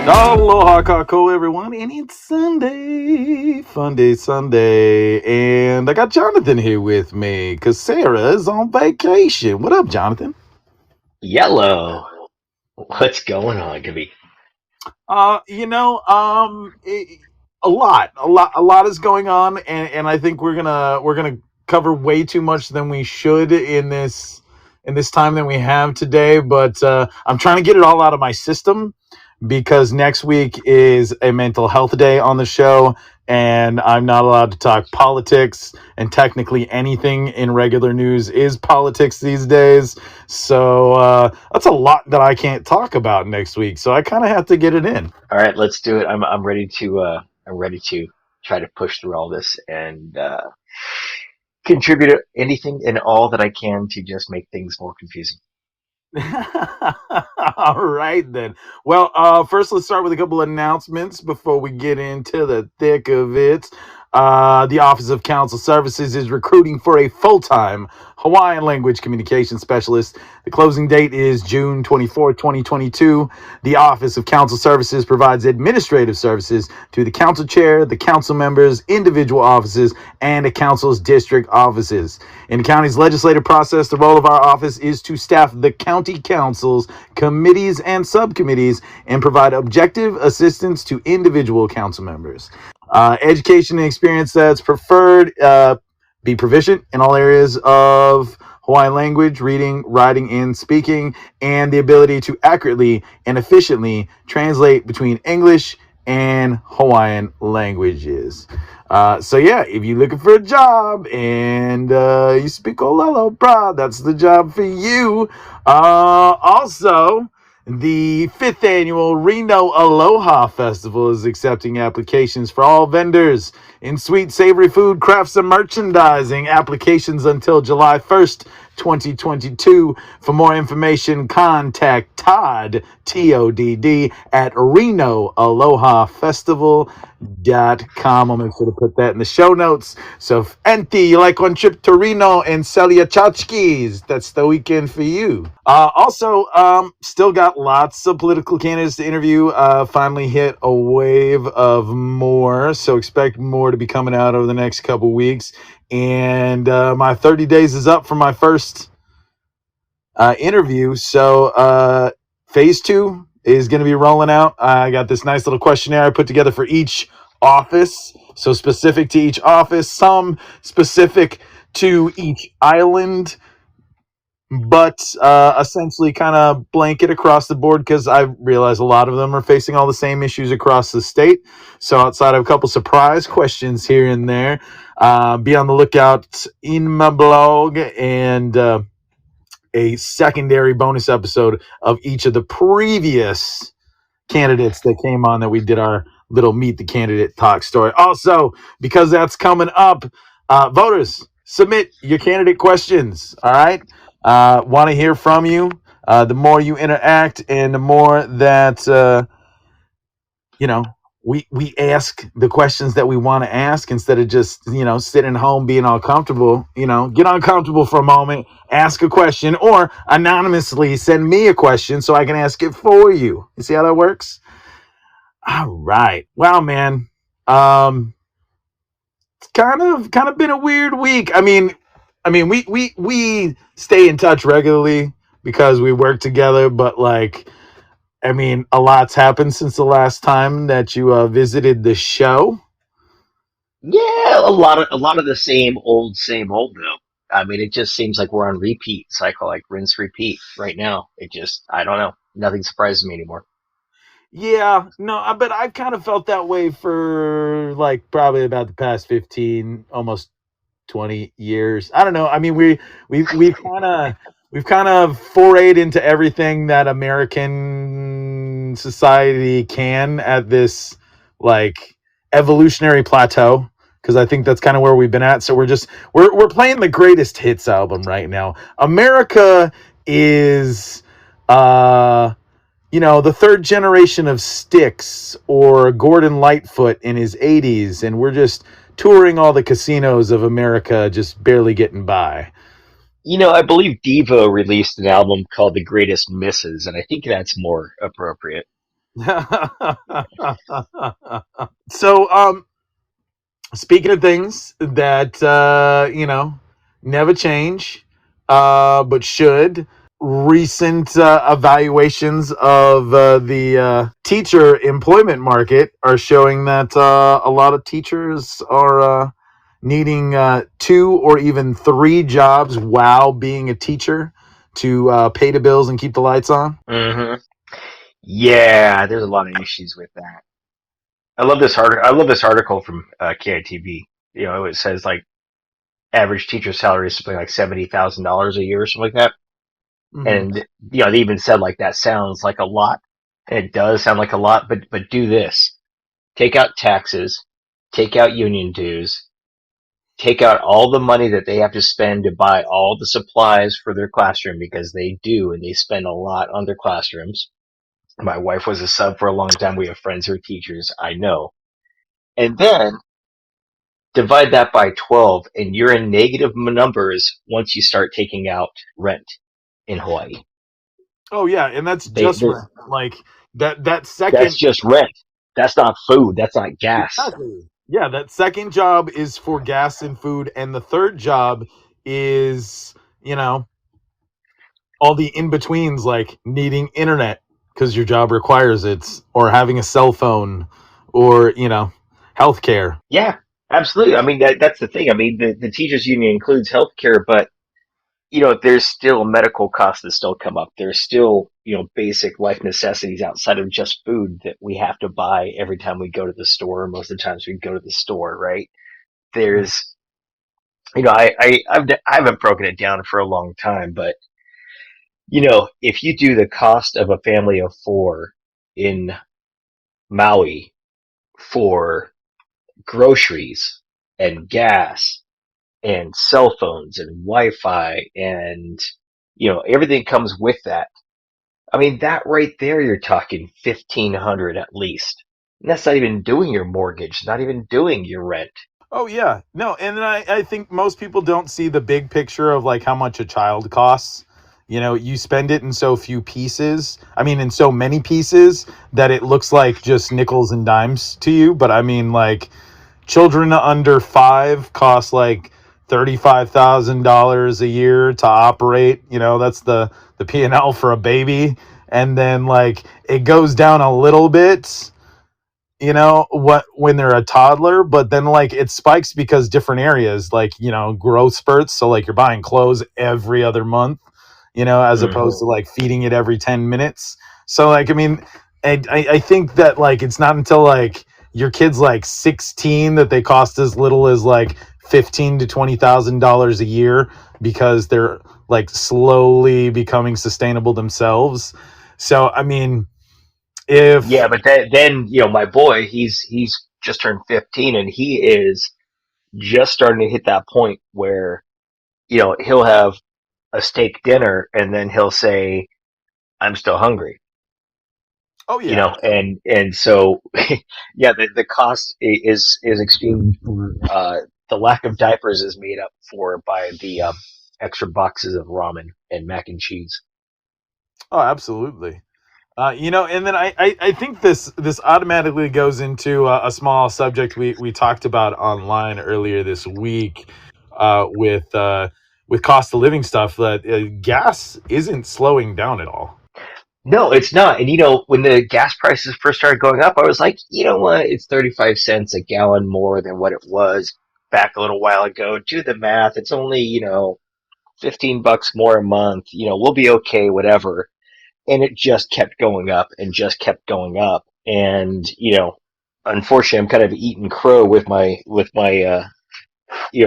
Aloha, kako, everyone, and it's Sunday, Fun Day Sunday, and I got Jonathan here with me because Sarah is on vacation. What up, Jonathan? Yellow. What's going on, Gabby? Uh, you know, um, it, a lot is going on, and I think we're gonna cover way too much than we should in this time that we have today. But I'm trying to get it all out of my system because next week is a mental health day on the show, and I'm not allowed to talk politics. And technically, anything in regular news is politics these days. So that's a lot that I can't talk about next week. So I kind of have to get it in. All right, let's do it. I'm ready to try to push through all this and contribute anything and all that I can to just make things more confusing. All right, then. Well, first, let's start with a couple of announcements before we get into the thick of it. The Office of Council Services is recruiting for a full-time Hawaiian language communication specialist. The closing date is June 24th, 2022. The Office of Council Services provides administrative services to the council chair, the council members, individual offices, and the council's district offices. In the county's legislative process, the role of our office is to staff the county councils, committees, and subcommittees and provide objective assistance to individual council members. Education and experience that's preferred. Be proficient in all areas of Hawaiian language, reading, writing, and speaking, and the ability to accurately and efficiently translate between English and Hawaiian languages. So yeah, if you're looking for a job and you speak Olelo, brah, that's the job for you. Also, the fifth annual Reno Aloha Festival is accepting applications for all vendors in sweet, savory food, crafts, and merchandising. Applications until July 1st, 2022. For more information, contact Todd, Todd, at RenoAlohaFestival.com. I'll make sure to put that in the show notes. So, if Enti, you like one trip to Reno and sell your tchotchkes, that's the weekend for you. Also, still got lots of political candidates to interview. Finally hit a wave of more, so expect more to be coming out over the next couple weeks. And my 30 days is up for my first interview. So phase two is going to be rolling out. I got this nice little questionnaire I put together for each office. So specific to each office, some specific to each island, but essentially kind of blanket across the board because I realize a lot of them are facing all the same issues across the state. So outside of a couple surprise questions here and there, be on the lookout in my blog and a secondary bonus episode of each of the previous candidates that came on that we did our little meet the candidate talk story. Also, because that's coming up, voters, submit your candidate questions. All right. Want to hear from you. The more you interact and the more that, we ask the questions that we want to ask instead of just, sitting home being all comfortable, get uncomfortable for a moment, ask a question, or anonymously send me a question so I can ask it for you. You see how that works? All right. Wow, man. It's kind of been a weird week. We stay in touch regularly because we work together, but a lot's happened since the last time that you visited the show. Yeah, a lot of the same old though. I mean, it just seems like we're on repeat cycle, like rinse repeat right now. It just, I don't know. Nothing surprises me anymore. Yeah, no, but I've kind of felt that way for probably about the past 15, almost 20 years. I don't know. I mean, we've kind of forayed into everything that American society can at this like evolutionary plateau because I think that's kind of where we've been at. So we're playing the greatest hits album right now. America is the third generation of Styx or Gordon Lightfoot in his 80s, and we're just touring all the casinos of America, just barely getting by. I believe Devo released an album called The Greatest Misses, and I think that's more appropriate. So, speaking of things that never change, but should, recent evaluations of the teacher employment market are showing that a lot of teachers are needing two or even three jobs while being a teacher to pay the bills and keep the lights on. Hmm. Yeah, there's a lot of issues with that. I love this article. I love this article from KITV. It says like average teacher salary is something like $70,000 a year or something like that. Hmm. And they even said like that sounds like a lot. And it does sound like a lot, but do this: take out taxes, take out union dues, take out all the money that they have to spend to buy all the supplies for their classroom, because they do, and they spend a lot on their classrooms. My wife was a sub for a long time. We have friends who are teachers. I know. And then divide that by 12, and you're in negative numbers once you start taking out rent in Hawaii. Oh yeah, and that's just They rent. Like that That's second. just rent. That's not food. That's not gas. Exactly. Yeah, that second job is for gas and food, and the third job is, you know, all the in betweens, like needing internet because your job requires it, or having a cell phone, or healthcare. Yeah, absolutely. I mean, that's the thing. I mean, the teachers union includes healthcare, but there's still medical costs that still come up. There's still, basic life necessities outside of just food that we have to buy every time we go to the store. Most of the times we go to the store, right? There's, I haven't broken it down for a long time, but if you do the cost of a family of four in Maui for groceries and gas and cell phones and Wi-Fi and everything comes with that. I mean, that right there, you're talking 1,500 at least. And that's not even doing your mortgage, not even doing your rent. Oh yeah, no, and then I think most people don't see the big picture of like how much a child costs. You spend it in so few pieces. I mean, in so many pieces that it looks like just nickels and dimes to you. But I mean, like children under 5 cost like $35,000 a year to operate. That's the P&L for a baby, and then like it goes down a little bit what when they're a toddler, but then like it spikes because different areas, like growth spurts, so like you're buying clothes every other month, as opposed Mm-hmm. to like feeding it every 10 minutes. So like, I mean, I think that like it's not until like your kid's like 16 that they cost as little as like 15 to $20,000 a year, because they're like slowly becoming sustainable themselves. So I mean, if Yeah, but then my boy, he's just turned 15, and he is just starting to hit that point where he'll have a steak dinner, and then he'll say, "I'm still hungry." oh yeah. And so yeah, the cost is extreme for the lack of diapers is made up for by the extra boxes of ramen and mac and cheese. Oh, absolutely. And then I think this automatically goes into a small subject we talked about online earlier this week, with cost of living stuff, that gas isn't slowing down at all. No, it's not. And when the gas prices first started going up, I was like, you know what? It's 35 cents a gallon more than what it was back a little while ago. Do the math. It's only, $15 more a month. We'll be okay, whatever. And it just kept going up and just kept going up. And, unfortunately, I'm kind of eating crow with my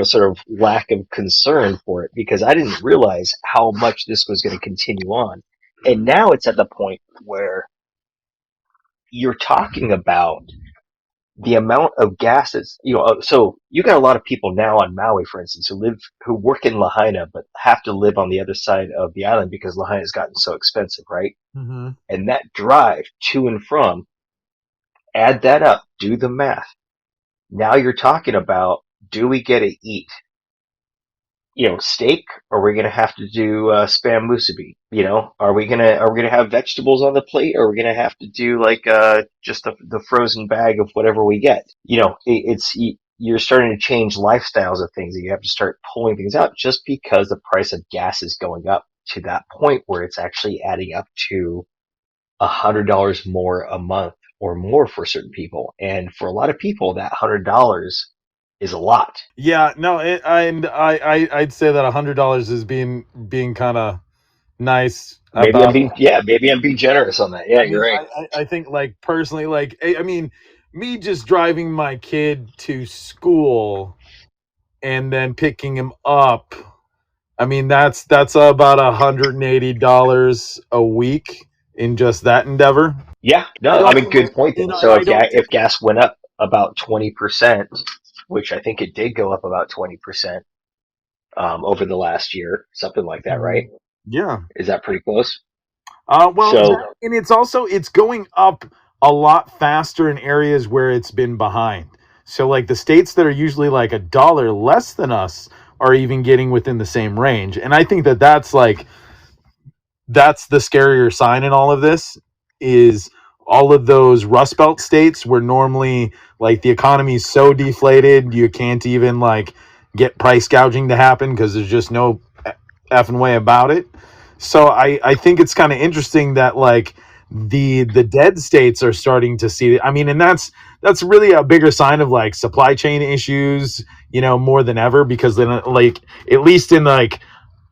sort of lack of concern for it, because I didn't realize how much this was going to continue on. And now it's at the point where you're talking about the amount of gas that's, so you got a lot of people now on Maui, for instance, who work in Lahaina, but have to live on the other side of the island because Lahaina's gotten so expensive, right? Hmm. And that drive to and from, add that up, do the math. Now you're talking about, do we get to eat? steak, or are we gonna have to do spam musubi? Are we gonna have vegetables on the plate, or are we gonna have to do like just the frozen bag of whatever we get? You're starting to change lifestyles of things, and you have to start pulling things out just because the price of gas is going up to that point where it's actually adding up to $100 more a month or more for certain people, and for a lot of people, that $100 is a lot. Yeah, no, and I'd say that $100 is being kind of nice Maybe I'm about being, yeah, maybe I'm being generous on that. Yeah, I you're mean, right. I think like personally, like I mean, me just driving my kid to school and then picking him up. I mean, that's about $180 a week in just that endeavor. Yeah, I no, I don't mean, think good point then. and So I don't think if gas went up about 20%, which I think it did go up about 20% over the last year, something like that, right? Mhm. Yeah. Is that pretty close? Well, So, and it's going up a lot faster in areas where it's been behind. So like the states that are usually like a dollar less than us are even getting within the same range. And I think that that's the scarier sign in all of this is all of those Rust Belt states where normally like the economy is so deflated you can't even like get price gouging to happen because there's just no effing way about it. So I think it's kind of interesting that like the dead states are starting to see it. I mean, and that's really a bigger sign of like supply chain issues, more than ever because then like at least in like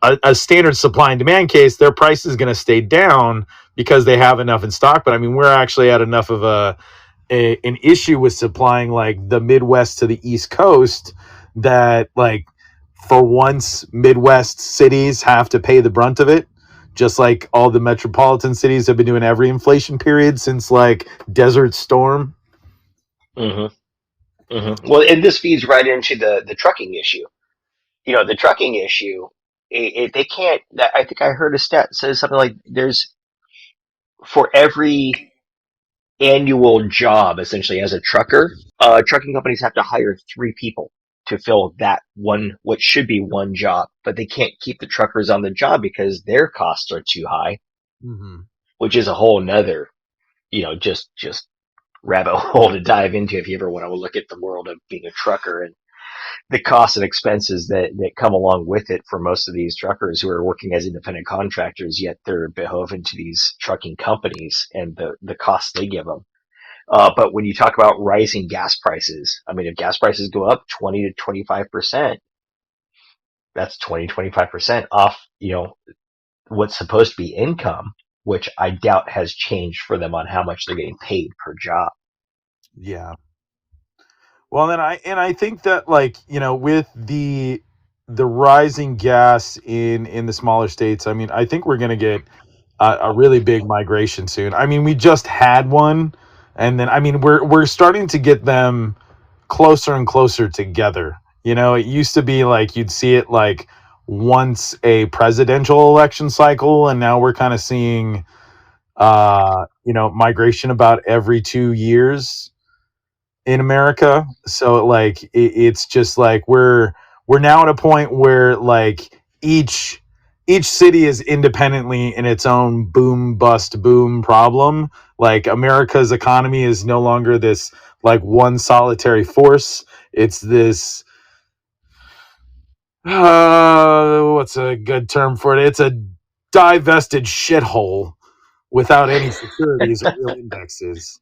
a standard supply and demand case, their price is going to stay down because they have enough in stock. But I mean, we're actually at enough of an issue with supplying like the Midwest to the East Coast that like for once Midwest cities have to pay the brunt of it. Just like all the metropolitan cities have been doing every inflation period since like Desert Storm. hmm well, and this feeds right into the trucking issue. The trucking issue, they can't. I think I heard a stat says something like there's for every annual job, essentially, as a trucker, trucking companies have to hire three people to fill that one, what should be one job, but they can't keep the truckers on the job because their costs are too high, Mm-hmm. which is a whole nother, just rabbit hole to dive into if you ever want to look at the world of being a trucker and the costs and expenses that come along with it for most of these truckers who are working as independent contractors, yet they're beholden to these trucking companies and the costs they give them. But when you talk about rising gas prices, I mean, if gas prices go up 20 to 25%, that's 25% off, what's supposed to be income, which I doubt has changed for them on how much they're getting paid per job. Yeah. Well, then I think that like with the rising gas in the smaller states, I mean, I think we're gonna get a really big migration soon. I mean, we just had one, and then I mean, we're starting to get them closer and closer together. It used to be like you'd see it like once a presidential election cycle, and now we're kind of seeing migration about every 2 years in America. So like it's just like we're now at a point where like each city is independently in its own boom bust boom problem. Like America's economy is no longer this like one solitary force. It's this what's a good term for it? It's a divested shithole without any securities or real indexes.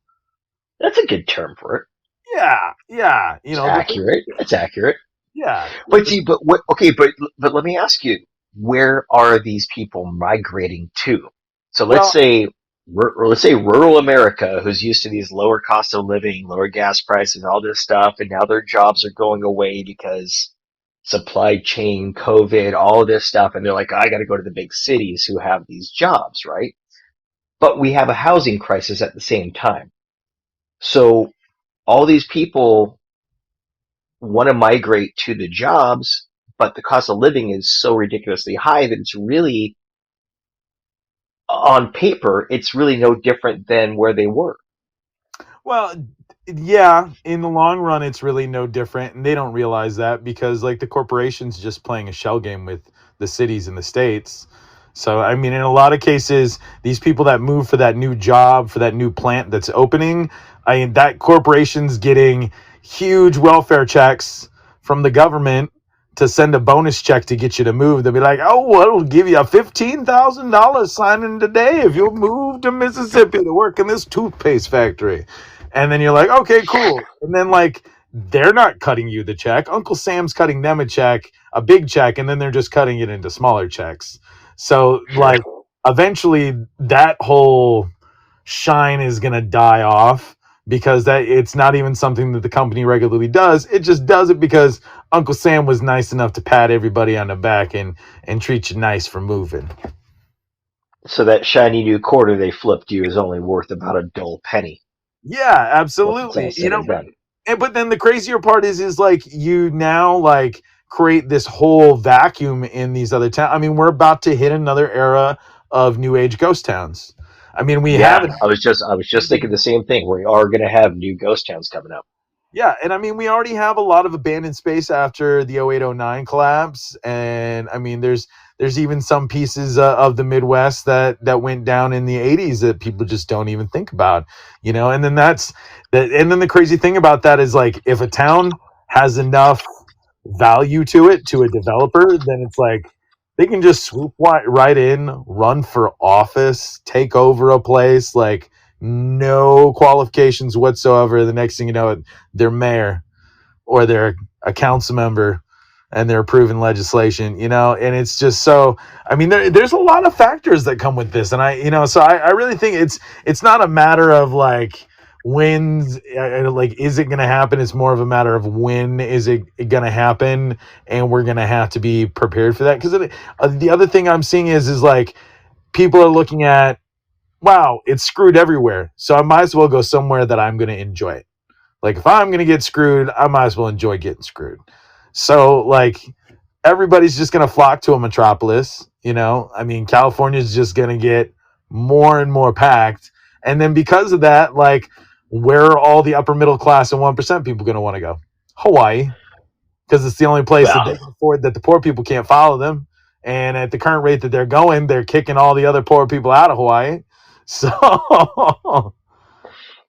That's a good term for it. Yeah, yeah. It's The thing, accurate. It's accurate. yeah. But see, but what? Okay, but let me ask you, where are these people migrating to? So Well, let's say rural America, who's used to these lower costs of living, lower gas prices, all this stuff, and now their jobs are going away because supply chain, COVID, all this stuff, and they're like, I got to go to the big cities who have these jobs, right? But we have a housing crisis at the same time. So all these people want to migrate to the jobs, but the cost of living is so ridiculously high that it's really, on paper, it's really no different than where they were. well, Yeah, in the long run, it's really no different, and they don't realize that because like the corporation's just playing a shell game with the cities and the states. So I mean, in a lot of cases, these people that move for that new job, for that new plant that's opening, I mean, that corporation's getting huge welfare checks from the government to send a bonus check to get you to move. They'll be like, "Oh, well, it'll give you a $15,000 signing today if you'll move to Mississippi to work in this toothpaste factory." And then you're like, okay, cool. And then like they're not cutting you the check. Uncle Sam's cutting them a check, a big check, and then they're just cutting it into smaller checks. So Sure. like eventually that whole shine is gonna die off because that it's not even something that the company regularly does. It just does it because Uncle Sam was nice enough to pat everybody on the back and treat you nice for moving. So that shiny new quarter they flipped you is only worth about a dull penny Yeah, once it's all absolutely. said and done. But then the crazier part is like you now like create this whole vacuum in these other towns. I mean, we're about to hit another era of new age ghost towns. I mean, we have Yeah, it. I was just thinking the same thing. We are going to have new ghost towns coming up. Yeah, and I mean, we already have a lot of abandoned space after the 0809 collapse, and I mean, there's even some pieces of the Midwest that went down in the 80s that people just don't even think about, you know. And then that's that. And then the crazy thing about that is like if a town has enough value to it to a developer, then it's like they can just swoop right in, run for office, take over a place, like no qualifications whatsoever. The next thing you know, they're mayor or they're a council member and they're approving legislation, you know, and it's just so, I mean, there's a lot of factors that come with this. And so I really think it's not a matter of like, when's like is it going to happen, it's more of a matter of when is it going to happen, and we're going to have to be prepared for that because the other thing I'm seeing is like people are looking at, wow, it's screwed everywhere, so I might as well go somewhere that I'm going to enjoy it. Like if I'm going to get screwed, I might as well enjoy getting screwed. So like everybody's just going to flock to a metropolis, you know. I mean, California's just going to get more and more packed, and then because of that, like where are all the upper middle class and 1% people going to want to go? Hawaii, because it's the only place that they Well, can afford, that the poor people can't follow them, and at the current rate that they're going, they're kicking all the other poor people out of Hawaii. So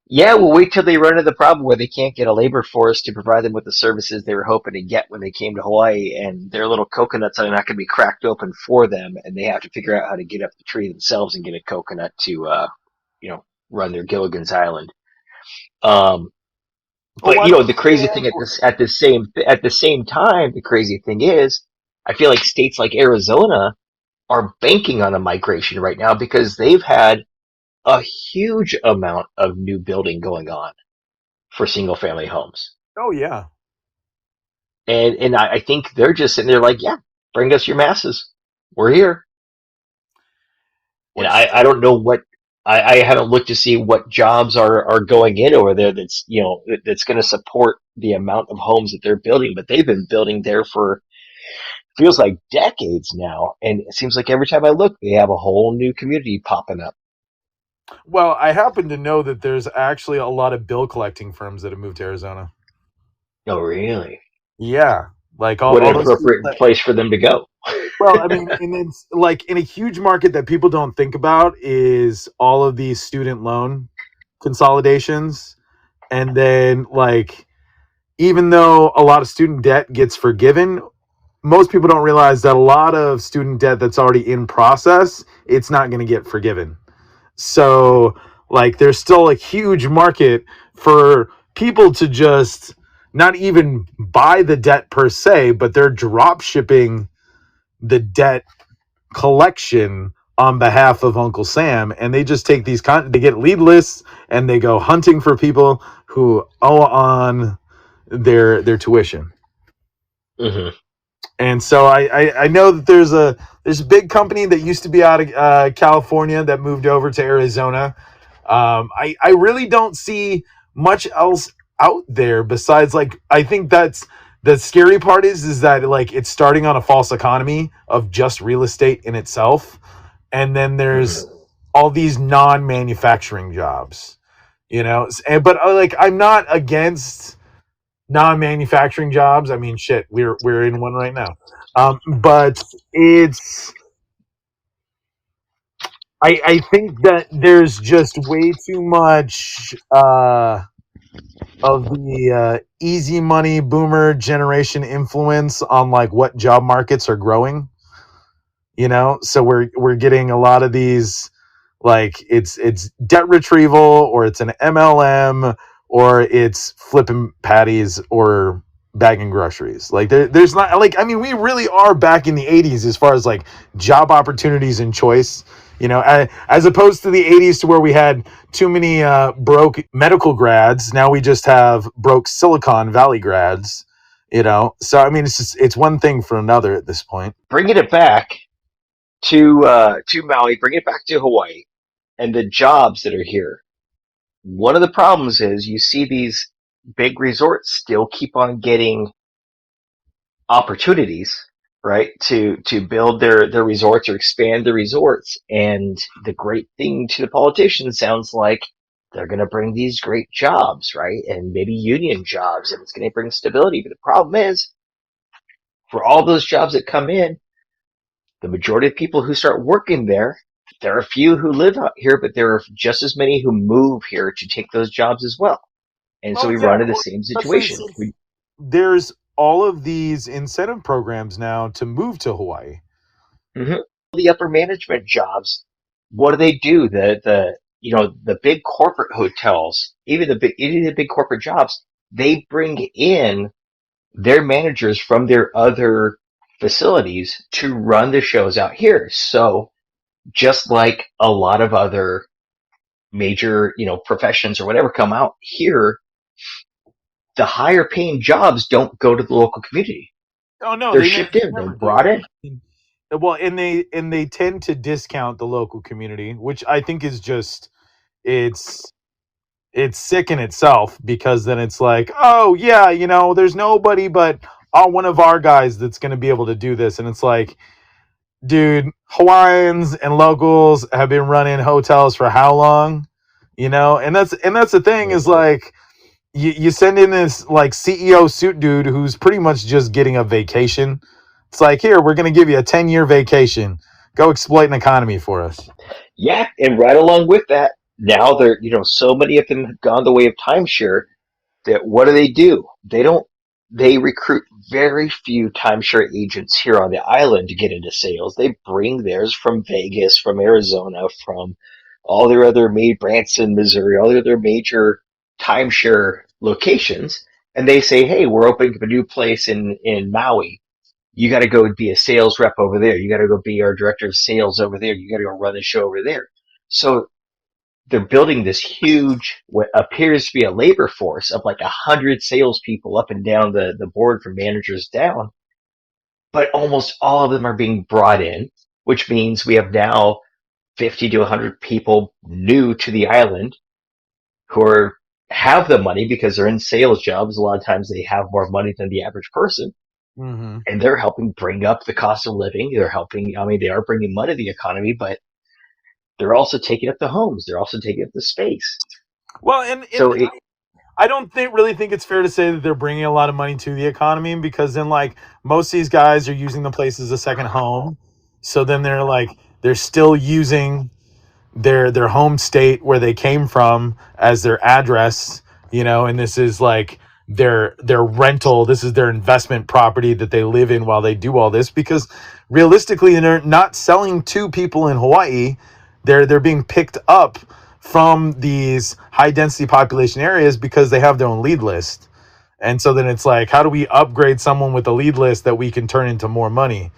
yeah, we'll wait till they run into the problem where they can't get a labor force to provide them with the services they were hoping to get when they came to Hawaii, and their little coconuts are not going to be cracked open for them, and they have to figure out how to get up the tree themselves and get a coconut to, run their Gilligan's Island. Um, well, but why don't the you crazy thing at the same time, the crazy thing is, I feel like states like Arizona are banking on a migration right now because they've had a huge amount of new building going on for single family homes. oh yeah. And I think they're just sitting there like, yeah, bring us your masses. We're here. And Which I don't know what I haven't looked to see what jobs are going in over there that's going to support the amount of homes that they're building, but they've been building there for feels like decades now. And it seems like every time I look, they have a whole new community popping up. Well, I happen to know that there's actually a lot of bill collecting firms that have moved to Arizona. Oh, really? Yeah, like What all an those people appropriate that. place for them to go. Well, I mean, and it's like in a huge market that people don't think about is all of these student loan consolidations, and then like even though a lot of student debt gets forgiven, most people don't realize that a lot of student debt that's already in process, it's not going to get forgiven. So, like, there's still a huge market for people to just not even buy the debt per se, but they're drop shipping the debt collection on behalf of Uncle Sam, and they just take they get lead lists and they go hunting for people who owe on their tuition. Hmm. And so I know that there's a big company that used to be out of California that moved over to Arizona. I really don't see much else out there besides like I think that's the scary part is that like it's starting on a false economy of just real estate in itself, and then Hmm. there's all these non-manufacturing jobs. But like, I'm not against non-manufacturing jobs. I mean, shit, we're in one right now. But it's I think that there's just way too much of the easy money boomer generation influence on like what job markets are growing. So we're getting a lot of these, like, it's debt retrieval, or it's an MLM, or it's flipping patties, or bagging groceries. Like, there's not, like, I mean, we really are back in the 80s as far as like job opportunities and choice, as opposed to the 80s, to where we had too many broke medical grads. Now we just have broke Silicon Valley grads. So I mean, it's one thing for another at this point. Bringing it back to Maui, bring it back to Hawaii and the jobs that are here. One of the problems is you see these big resorts still keep on getting opportunities, right, to build their resorts or expand their resorts. And the great thing to the politicians sounds like they're going to bring these great jobs, right, and maybe union jobs, and it's going to bring stability. But the problem is, for all those jobs that come in, the majority of people who start working there are a few who live out here, but there are just as many who move here to take those jobs as well. And so Oh we yeah, run into the well, same especially situation. since there's all of these incentive programs now to move to Hawaii. Mhm. The upper management jobs, what do they do? The big corporate hotels, even the big corporate jobs, they bring in their managers from their other facilities to run the shows out here. So just like a lot of other major, professions or whatever come out here, the higher paying jobs don't go to the local community. Oh no, They're they shipped in, they're never brought do. in. Well, and they tend to discount the local community, which I think is just, it's it's sick in itself, because then it's like, oh yeah, there's nobody but one of our guys that's going to be able to do this, and it's like, dude, Hawaiians and locals have been running hotels for how long? And that's the thing, is like, you send in this like CEO suit dude who's pretty much just getting a vacation. It's like, here, we're going to give you a 10-year vacation. Go exploit an economy for us. Yeah, and right along with that, now they're, so many of them have gone the way of timeshare that what do? They recruit very few timeshare agents here on the island to get into sales. They bring theirs from Vegas, from Arizona, from all their other Branson, Missouri, all their other major timeshare locations. And they say, hey, we're opening up a new place in Maui. You got to go be a sales rep over there. You got to go be our director of sales over there. You got to go run the show over there. So they're building this huge, what appears to be a labor force of like 100 salespeople up and down the board from managers down. But almost all of them are being brought in, which means we have now 50 to 100 people new to the island who have the money because they're in sales jobs. A lot of times they have more money than the average person, Mm-hmm. and they're helping bring up the cost of living. They're helping, I mean, they are bringing money to the economy, but they're also taking up the homes. They're also taking up the space. Well, and So it, I don't really think it's fair to say that they're bringing a lot of money to the economy, because then, like, most of these guys are using the place as a second home. So then they're still using their home state where they came from as their address, and this is like their rental, this is their investment property that they live in while they do all this, because realistically they're not selling to people in Hawaii. They're being picked up from these high density population areas because they have their own lead list. And so then it's like, how do we upgrade someone with a lead list that we can turn into more money?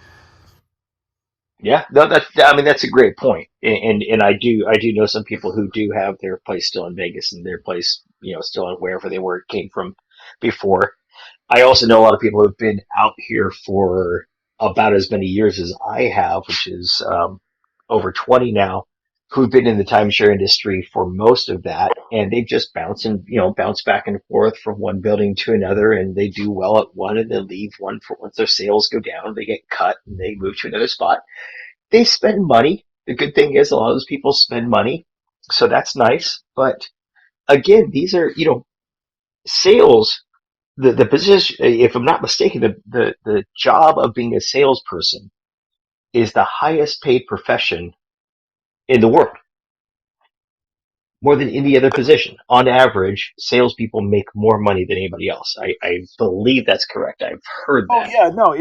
Yeah, no, I mean that's a great point, and I do know some people who do have their place still in Vegas and their place, still in wherever they were came from before. I also know a lot of people who've been out here for about as many years as I have, which is over 20 now, who've been in the timeshare industry for most of that, and they've just bounce back and forth from one building to another, and they do well at one, and they leave one for once their sales go down, they get cut, and they move to another spot. They spend money. The good thing is a lot of those people spend money, so that's nice. But again, these are, sales. The position, if I'm not mistaken, the job of being a salesperson is the highest paid profession in the world, more than any other position. On average, salespeople make more money than anybody else. I believe that's correct. I've heard Oh that. yeah, no,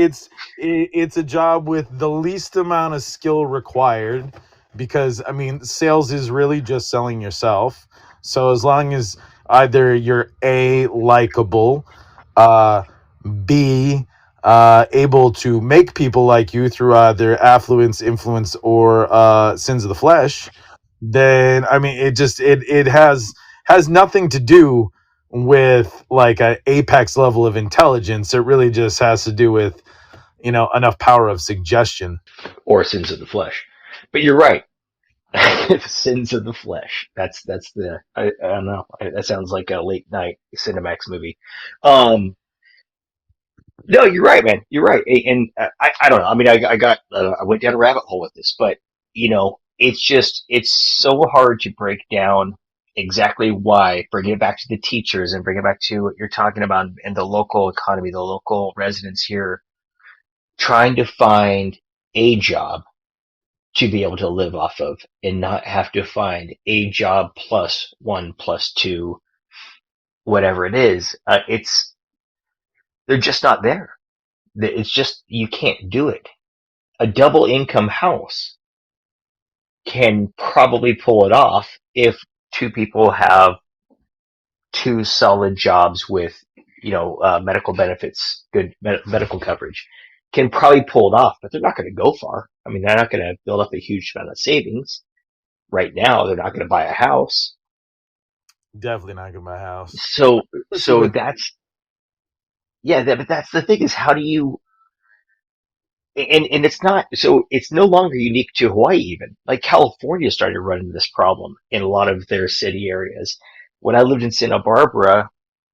it's a job with the least amount of skill required because I mean, sales is really just selling yourself. So as long as either you're A, likable, uh B, able to make people like you through either affluence, influence, or sins of the flesh, then I mean it has nothing to do with like a apex level of intelligence. It really just has to do with enough power of suggestion. Or sins of the flesh. But you're right. Sins of the flesh. That's the I don't know. That sounds like a late night Cinemax movie. Um, no, you're right, man. You're right. And I don't know. I mean, I went down a rabbit hole with this, but it's so hard to break down exactly why. Bring it back to the teachers and bring it back to what you're talking about and the local economy, the local residents here trying to find a job to be able to live off of and not have to find a job plus one plus two, whatever it is. They're just not there. It's just, you can't do it. A double income house can probably pull it off if two people have two solid jobs with, medical benefits, good medical coverage, can probably pull it off, but they're not going to go far. I mean, they're not going to build up a huge amount of savings right now. They're not going to buy a house. Definitely not gonna buy a house, So, especially with that's, yeah, but that's the thing is how do you, and it's not, so it's no longer unique to Hawaii even. Like California started running this problem in a lot of their city areas. When I lived in Santa Barbara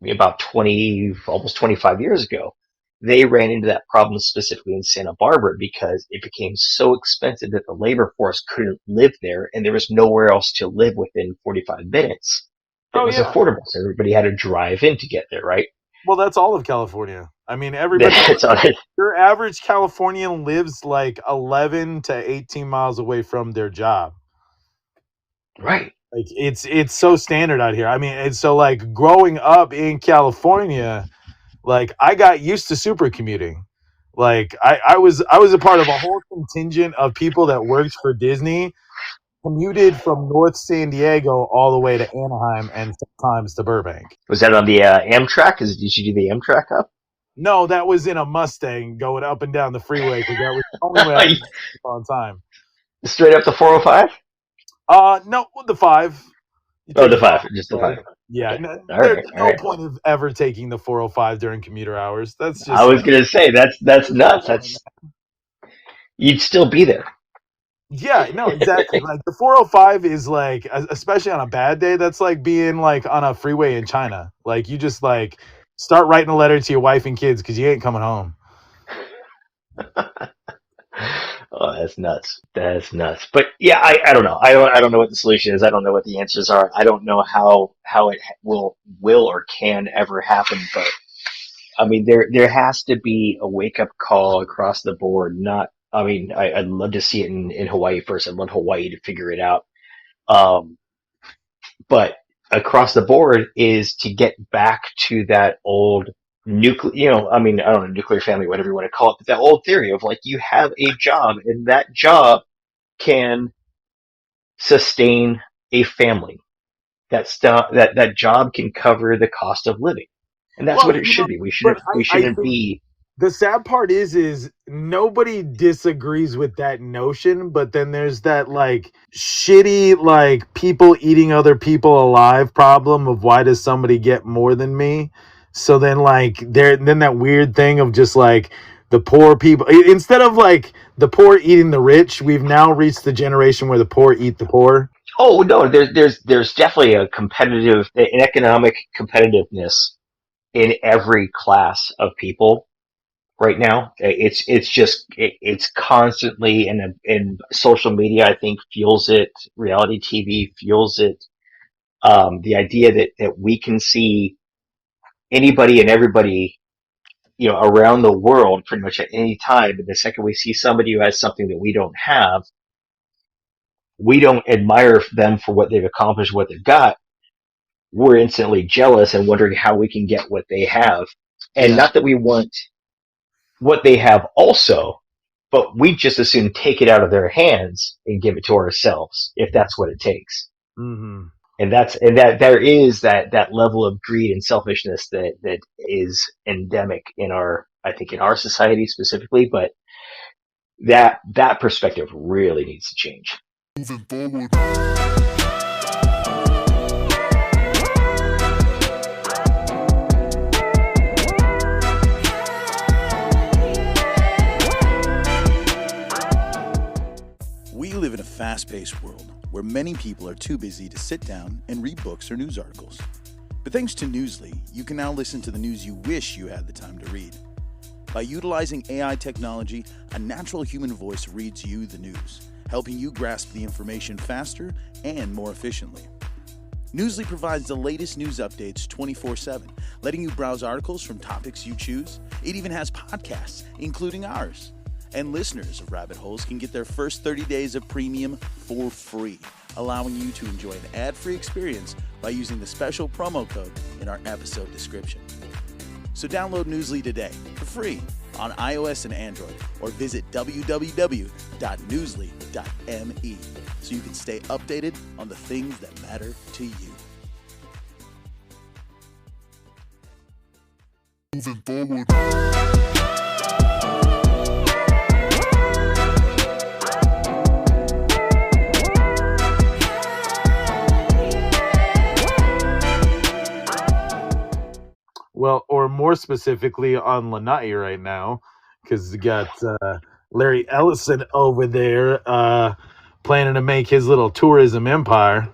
about 20, almost 25 years ago, they ran into that problem specifically in Santa Barbara because it became so expensive that the labor force couldn't live there and there was nowhere else to live within 45 minutes that oh was yeah, affordable. So everybody had to drive in to get there, right? well that's all of California. I mean everybody, That's all it. your average Californian lives like 11 to 18 miles away from their job. Right. Like it's so standard out here. I mean, it's so like growing up in California, like I got used to super commuting. Like I was a part of a whole contingent of people that worked for Disney, commuted from North San Diego all the way to Anaheim and sometimes to Burbank. Was that on the Amtrak? Did you do the Amtrak up? No, that was in a Mustang going up and down the freeway because that was the only way I could sleep on time. Straight up to 405? No, the five. You Oh, take the the five. five, just the Way. five. Yeah, Okay. no, All there's right, all no right. point of ever taking the 405 during commuter hours. That's I just was gonna say that's there's no nuts. point. You'd still be there. Yeah, no, exactly. Like the 405 is like, especially on a bad day, that's like being like on a freeway in China. Like you just like start writing a letter to your wife and kids because you ain't coming home. Oh, that's nuts. That's nuts. But yeah, I don't know. I don't know what the solution is. I don't know what the answers are. I don't know how it will or can ever happen. But I mean, there has to be a wake up call across the board. Not. I mean, I'd love to see it in Hawaii first. I'd want Hawaii to figure it out. Um, but across the board is to get back to that old nuclear, I mean, I don't know, nuclear family, whatever you want to call it, but that old theory of like you have a job and that job can sustain a family. That job can cover the cost of living. And that's Well, what it should be. but We I shouldn't think be. the sad part is nobody disagrees with that notion, but then there's that like shitty like people eating other people alive problem of why does somebody get more than me? So then like then that weird thing of just like the poor people instead of like the poor eating the rich, we've now reached the generation where the poor eat the poor. Oh no, there's definitely a an economic competitiveness in every class of people right now. It's just it's constantly in social media. I think fuels it. Reality TV fuels it. The idea that we can see anybody and everybody, around the world pretty much at any time. And the second we see somebody who has something that we don't have, we don't admire them for what they've accomplished, what they've got. We're instantly jealous and wondering how we can get what they have. And Yeah. not that we want what they have also, but we just as soon take it out of their hands and give it to ourselves if that's what it takes. Mm-hmm. And that there is that level of greed and selfishness that is endemic I think in our society specifically, but that perspective really needs to change. Moving forward. We live in a fast-paced world where many people are too busy to sit down and read books or news articles. But thanks to Newsly, you can now listen to the news you wish you had the time to read. By utilizing AI technology, a natural human voice reads you the news, helping you grasp the information faster and more efficiently. Newsly provides the latest news updates 24/7, letting you browse articles from topics you choose. It even has podcasts, including ours. And listeners of Rabbit Holes can get their first 30 days of premium for free, allowing you to enjoy an ad-free experience by using the special promo code in our episode description. So download Newsly today for free on iOS and Android, or visit www.newsly.me so you can stay updated on the things that matter to you. Moving forward. Well, or more specifically on Lana'i right now, because you got Larry Ellison over there planning to make his little tourism empire.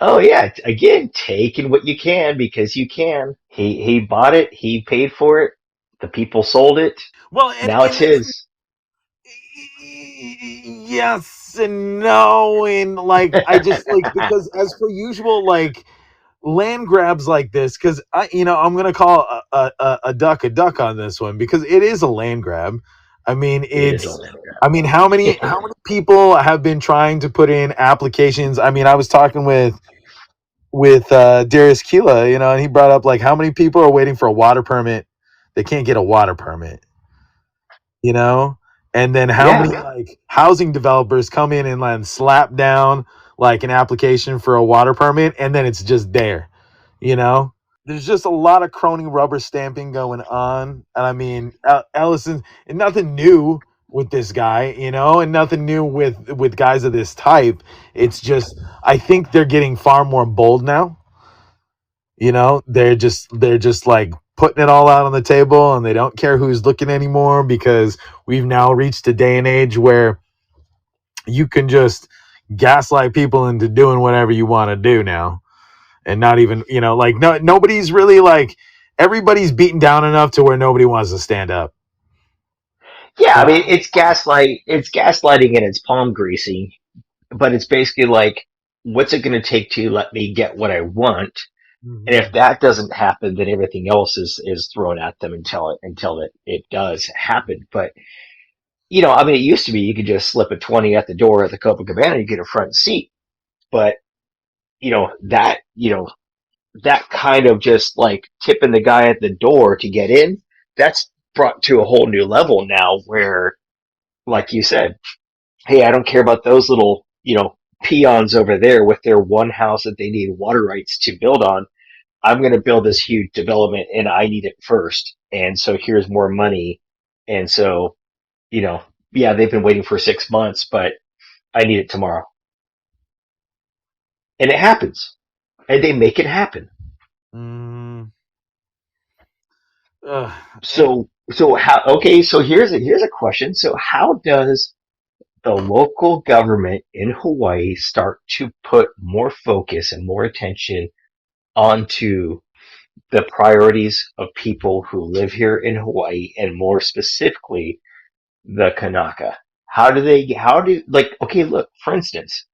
Oh yeah, again, taking what you can because you can. He bought it, he paid for it, the people sold it. Well, Now it's his. yes and no, and like I just like because as per usual, like land grabs like this, because I'm gonna call a duck on this one because it is a land grab. I mean, It is a it's. land I mean, how many people have been trying to put in applications? I mean, I was talking with Darius Keela, and he brought up like how many people are waiting for a water permit. They can't get a water permit, you know? And then how Yeah. many like housing developers come in and like slap down like an application for a water permit and then it's just there, you know? There's just a lot of crony rubber stamping going on. And I mean, Ellison, and nothing new with this guy, and nothing new with guys of this type. It's just I think they're getting far more bold now. They're just like putting it all out on the table and they don't care who's looking anymore because we've now reached a day and age where you can just gaslight people into doing whatever you want to do now and not even like nobody's really like everybody's beaten down enough to where nobody wants to stand up. Yeah, I mean it's gaslighting and it's palm greasing, but it's basically like, what's it gonna take to let me get what I want? And if Mm-hmm. that doesn't happen, then everything else is thrown at them until it does happen. But I mean, it used to be you could just slip a 20 at the door at the Copacabana, you get a front seat. But that kind of just like tipping the guy at the door to get in, that's brought to a whole new level now where, like you said, hey, I don't care about those little, peons over there with their one house that they need water rights to build on. I'm going to build this huge development and I need it first. And so here's more money. And so, yeah, they've been waiting for 6 months, but I need it tomorrow. And it happens. And they make it happen. Mm, and So how, okay, so here's a question. So how does the local government in Hawaii start to put more focus and more attention onto the priorities of people who live here in Hawaii and more specifically the Kanaka? How do, like, okay, look, for instance,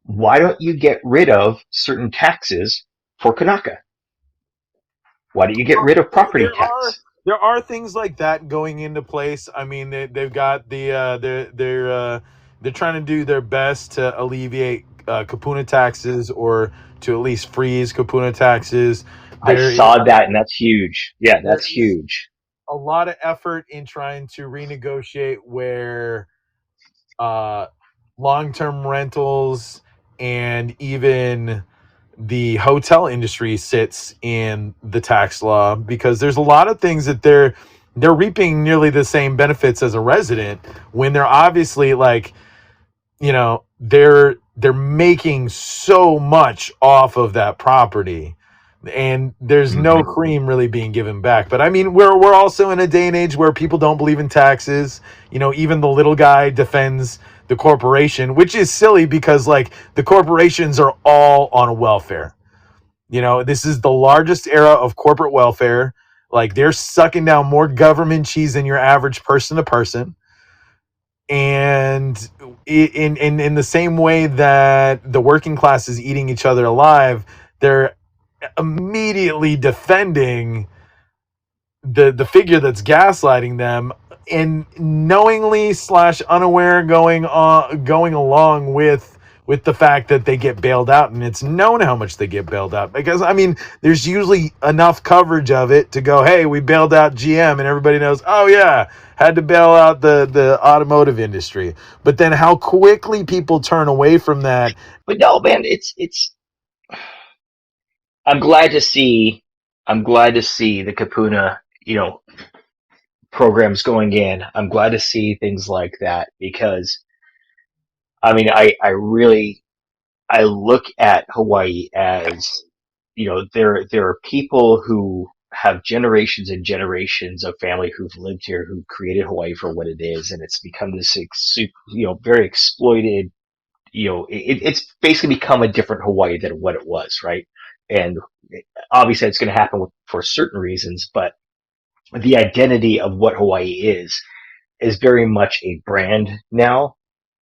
Why don't you get rid of certain taxes for Kanaka? Why don't you get rid of property tax? There are things like that going into place. I mean, they've got they're trying to do their best to alleviate kapuna taxes, or to at least freeze kapuna taxes. I There is saw that, and that's huge. Yeah, there that's is huge. a lot of effort in trying to renegotiate where uh, long-term rentals and even the hotel industry sits in the tax law, because there's a lot of things that they're reaping nearly the same benefits as a resident, when they're obviously like, they're making so much off of that property, and there's no Mm-hmm. cream really being given back. But I mean, we're also in a day and age where people don't believe in taxes. Even the little guy defends the corporation, which is silly, because like the corporations are all on welfare. This is the largest era of corporate welfare. Like, they're sucking down more government cheese than your average person to person. And in the same way that the working class is eating each other alive, they're immediately defending the figure that's gaslighting them, and knowingly / unaware going along with the fact that they get bailed out, and it's known how much they get bailed out, because I mean, there's usually enough coverage of it to go, hey, we bailed out GM, and everybody knows, oh yeah, had to bail out the automotive industry. But then how quickly people turn away from that. But no, man, it's. I'm glad to see. I'm glad to see the Kapuna, programs going in. I'm glad to see things like that because, I mean, I really I look at Hawaii as, there are people who have generations and generations of family who've lived here, who created Hawaii for what it is, and it's become this, very exploited. It's basically become a different Hawaii than what it was, right? And obviously, it's going to happen for certain reasons, but the identity of what Hawaii is very much a brand now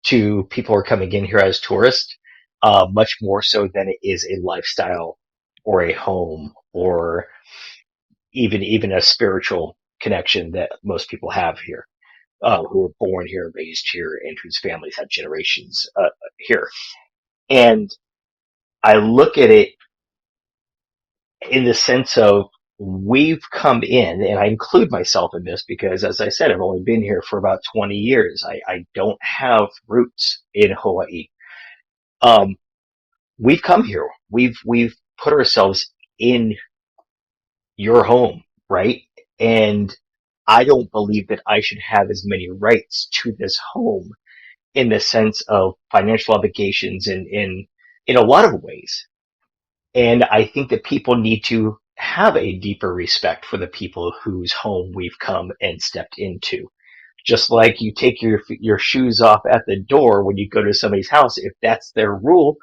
to people who are coming in here as tourists, much more so than it is a lifestyle or a home or even a spiritual connection that most people have here, who are born here, raised here, and whose families have generations here. And I look at it in the sense of we've come in, and I include myself in this because, as I said, I've only been here for about 20 years. I don't have roots in Hawaii. Um, we've come here. We've put ourselves in your home, right? And I don't believe that I should have as many rights to this home in the sense of financial obligations in a lot of ways. And I think that people need to have a deeper respect for the people whose home we've come and stepped into. Just like you take your shoes off at the door when you go to somebody's house, if that's their rule,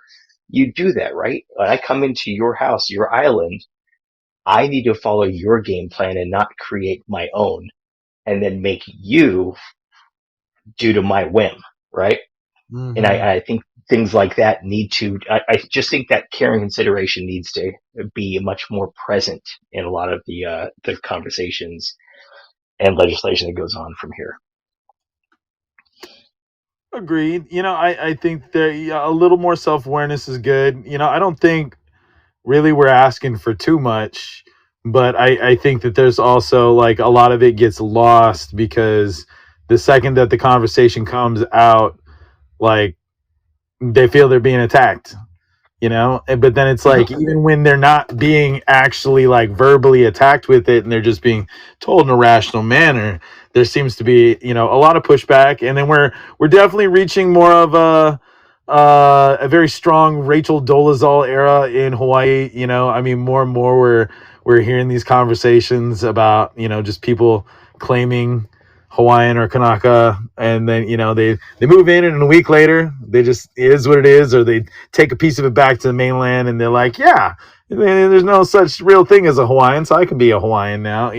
you do that, right? When I come into your house, your island, I need to follow your game plan and not create my own and then make you due to my whim, right? And Mhm. I think things like that need to, I just think that care and consideration needs to be much more present in a lot of the conversations and legislation that goes on from here. Agreed. I think that, yeah, a little more self-awareness is good. I don't think really we're asking for too much, but I think that there's also like a lot of it gets lost, because the second that the conversation comes out, like, they feel they're being attacked. But then it's like, even when they're not being actually like verbally attacked with it, and they're just being told in a rational manner, there seems to be, a lot of pushback. And then we're definitely reaching more of a very strong Rachel Dolezal era in Hawaii. I mean, more and more we're hearing these conversations about, just people claiming Hawaiian or Kanaka, and then they move in, and a week later they just, it is what it is, or they take a piece of it back to the mainland, and they're like, yeah, there's no such real thing as a Hawaiian, so I can be a Hawaiian now.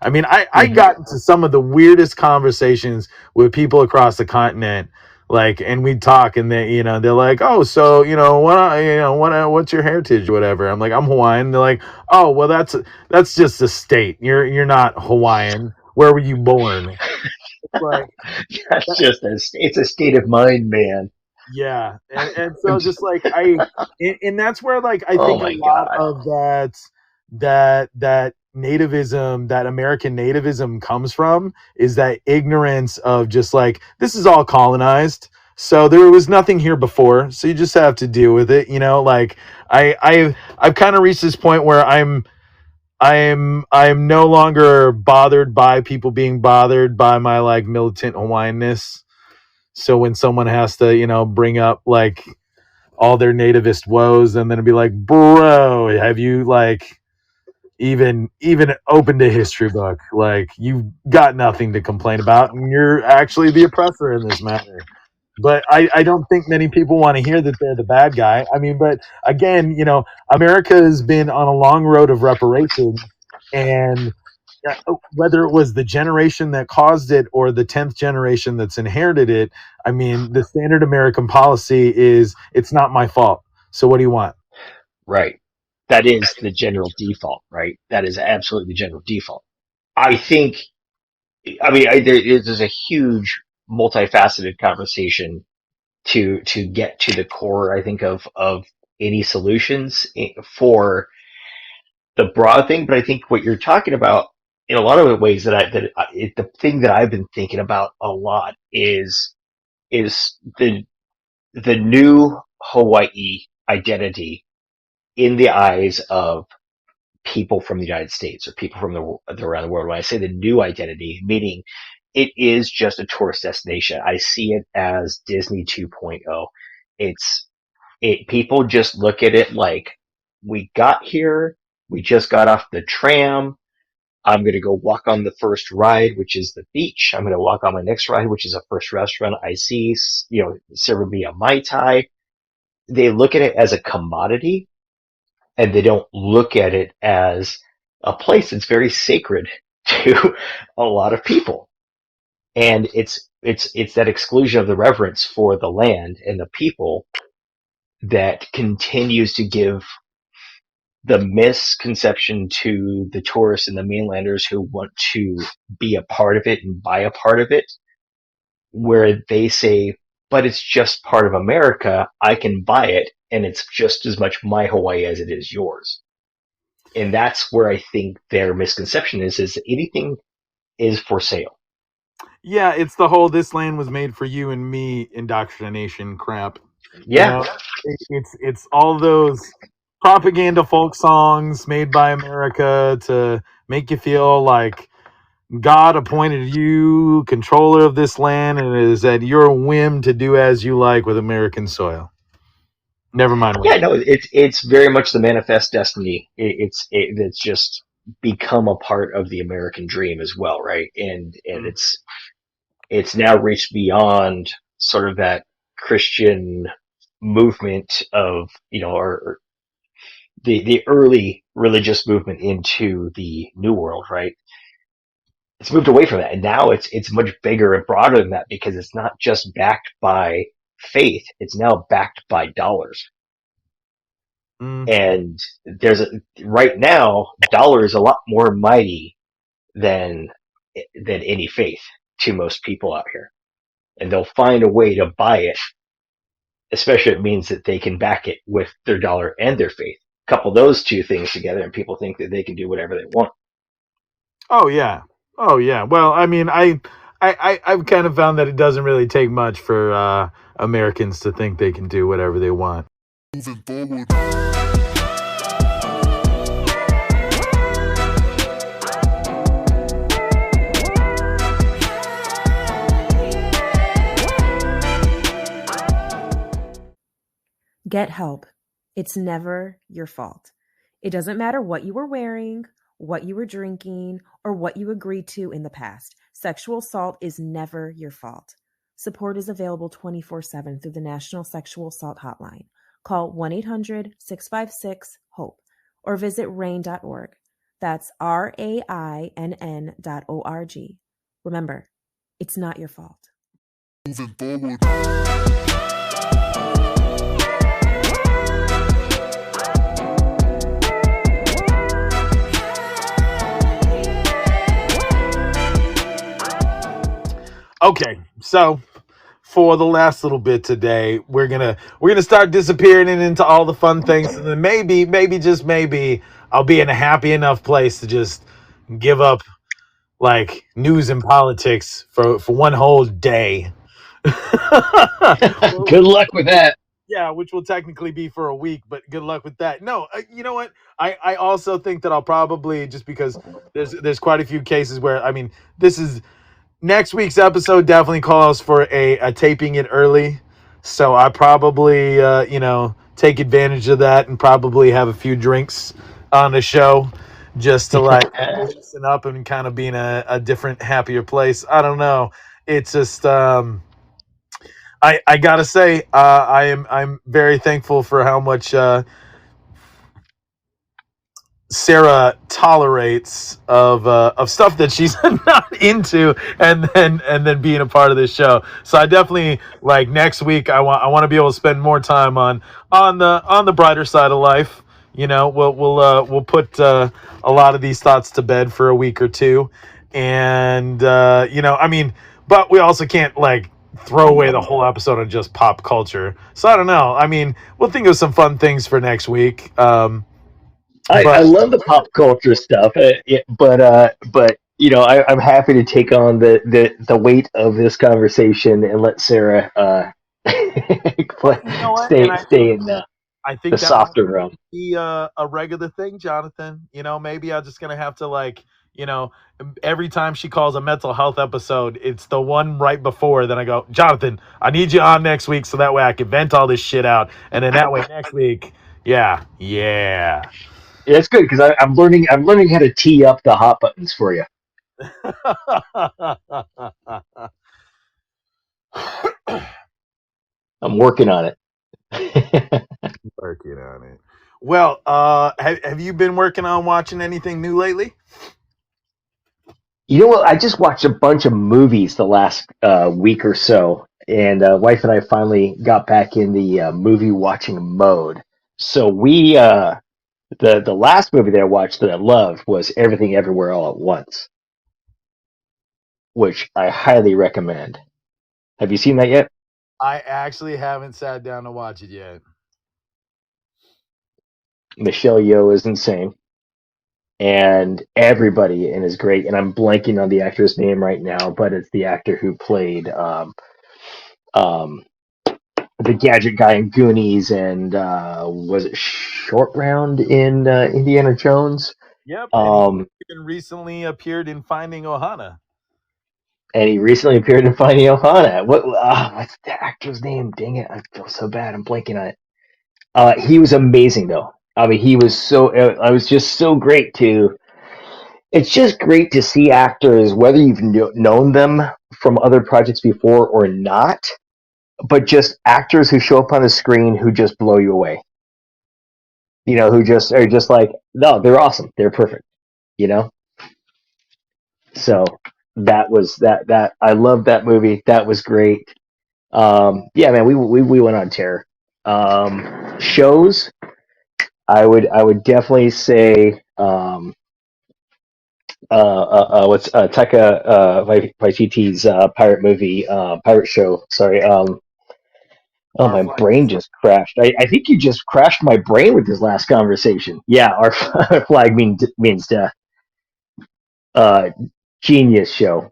I mean, I Mm-hmm. got into some of the weirdest conversations with people across the continent. Like, and we talk, and they're like, oh, so what's your heritage, or whatever. I'm like, I'm Hawaiian. They're like, oh, well, that's just a state. You're not Hawaiian. Where were you born? Like, That's just it's a state of mind, man. yeah, and I'm so just, just like and that's where, like, I oh think a my lot God. of that nativism, that American nativism comes from, is that ignorance of just like, this is all colonized, so there was nothing here before, so you just have to deal with it. Like, I've kind of reached this point where I'm no longer bothered by people being bothered by my, like, militant Hawaiianness. So when someone has to, bring up, like, all their nativist woes, and then it'd be like, bro, have you, like, even opened a history book? Like, you've got nothing to complain about, and you're actually the oppressor in this matter. But I don't think many people want to hear that they're the bad guy. I mean, but again, America has been on a long road of reparations, and whether it was the generation that caused it or the 10th generation that's inherited it, I mean, the standard American policy is, it's not my fault. So what do you want? Right. That is the general default, right? That is absolutely the general default. I think, I mean, there's a huge multifaceted conversation to get to the core, I think, of any solutions for the broad thing. But I think what you're talking about in a lot of the ways the thing that I've been thinking about a lot is the new Hawaii identity in the eyes of people from the United States or people from around the world. When I say the new identity, meaning it is just a tourist destination. I see it as Disney 2.0. It's people just look at it like, we got here, we just got off the tram. I'm going to go walk on the first ride, which is the beach. I'm going to walk on my next ride, which is a first restaurant I see, serving me a Mai Tai. They look at it as a commodity, and they don't look at it as a place that's very sacred to a lot of people. And it's that exclusion of the reverence for the land and the people that continues to give the misconception to the tourists and the mainlanders who want to be a part of it and buy a part of it, where they say, but it's just part of America. I can buy it, and it's just as much my Hawaii as it is yours. And that's where I think their misconception is anything is for sale. Yeah, it's the whole "this land was made for you and me" indoctrination crap. You Yeah. know, it's all those propaganda folk songs made by America to make you feel like God appointed you controller of this land, and it is at your whim to do as you like with American soil. Never mind Yeah, what. no, it's very much the manifest destiny. It's just become a part of the American dream as well, right? And it's now reached beyond sort of that Christian movement of, or the early religious movement into the New World, right? It's moved away from that, and now it's much bigger and broader than that, because it's not just backed by faith; it's now backed by dollars. Mm. And right now, dollar is a lot more mighty than any faith to most people out here, and they'll find a way to buy it, especially if it means that they can back it with their dollar and their faith. Couple those two things together, and people think that they can do whatever they want. Oh yeah. Oh yeah. Well, I mean, I've kind of found that it doesn't really take much for Americans to think they can do whatever they want. Moving forward. Get help. It's never your fault. It doesn't matter what you were wearing, what you were drinking, or what you agreed to in the past. Sexual assault is never your fault. Support is available 24/7 through the National Sexual Assault Hotline. Call 1-800-656-HOPE or visit rain.org. That's RAINN.org. Remember, it's not your fault. Moving forward. Okay, so for the last little bit today, we're gonna start disappearing into all the fun things, and then maybe just maybe I'll be in a happy enough place to just give up like news and politics for one whole day. Good luck with that. Yeah, which will technically be for a week, but good luck with that. No, you know what? I also think that I'll probably, just because there's quite a few cases where, I mean, this is next week's episode definitely calls for a taping it early, so I probably take advantage of that and probably have a few drinks on the show just to like loosen up and kind of be in a different, happier place. I don't know. It's just I gotta say, I'm very thankful for how much Sarah tolerates of stuff that she's not into, and then being a part of this show. So I definitely, like, next week I want to be able to spend more time on the brighter side of life. We'll put a lot of these thoughts to bed for a week or two, and I mean, but we also can't like throw away the whole episode on just pop culture. So I don't know. I mean, we'll think of some fun things for next week. I love the pop culture stuff, but I'm happy to take on the weight of this conversation and let Sarah stay in I think the that might softer realm. be a regular thing, Jonathan. Maybe I'm just gonna have to, like, every time she calls a mental health episode, it's the one right before. Then I go, Jonathan, I need you on next week so that way I can vent all this shit out, and then that way next week, yeah. Yeah, that's good because I'm learning how to tee up the hot buttons for you. I'm working on it. Working on it. Well, have you been working on watching anything new lately? You know what? I just watched a bunch of movies the last week or so, and wife and I finally got back in the movie watching mode. So the last movie that I watched that I loved was Everything Everywhere All at Once, which I highly recommend. Have you seen that yet? I actually haven't sat down to watch it yet. Michelle Yeoh is insane, and everybody in is great. And I'm blanking on the actor's name right now, but it's the actor who played um, the gadget guy in Goonies, and was it Short Round in Indiana Jones? Yep, and he Um, even recently appeared in Finding Ohana. and he recently appeared in Finding Ohana. What's the actor's name? Dang it, I feel so bad. I'm blanking on it. He was amazing, though. I mean, he was so. I was just so great to. It's just great to see actors, whether you've known them from other projects before or not, but just actors who show up on the screen who just blow you away. Who just are just like, no, they're awesome, they're perfect. You know, so that was that. I loved that movie. That was great. Yeah, man, we went on tear. Shows, I would definitely say what's Taika Waititi's pirate show. Sorry. Oh, Our my flag. brain just crashed. I think you just crashed my brain with this last conversation. Yeah, our flag means death. Uh, Genius show,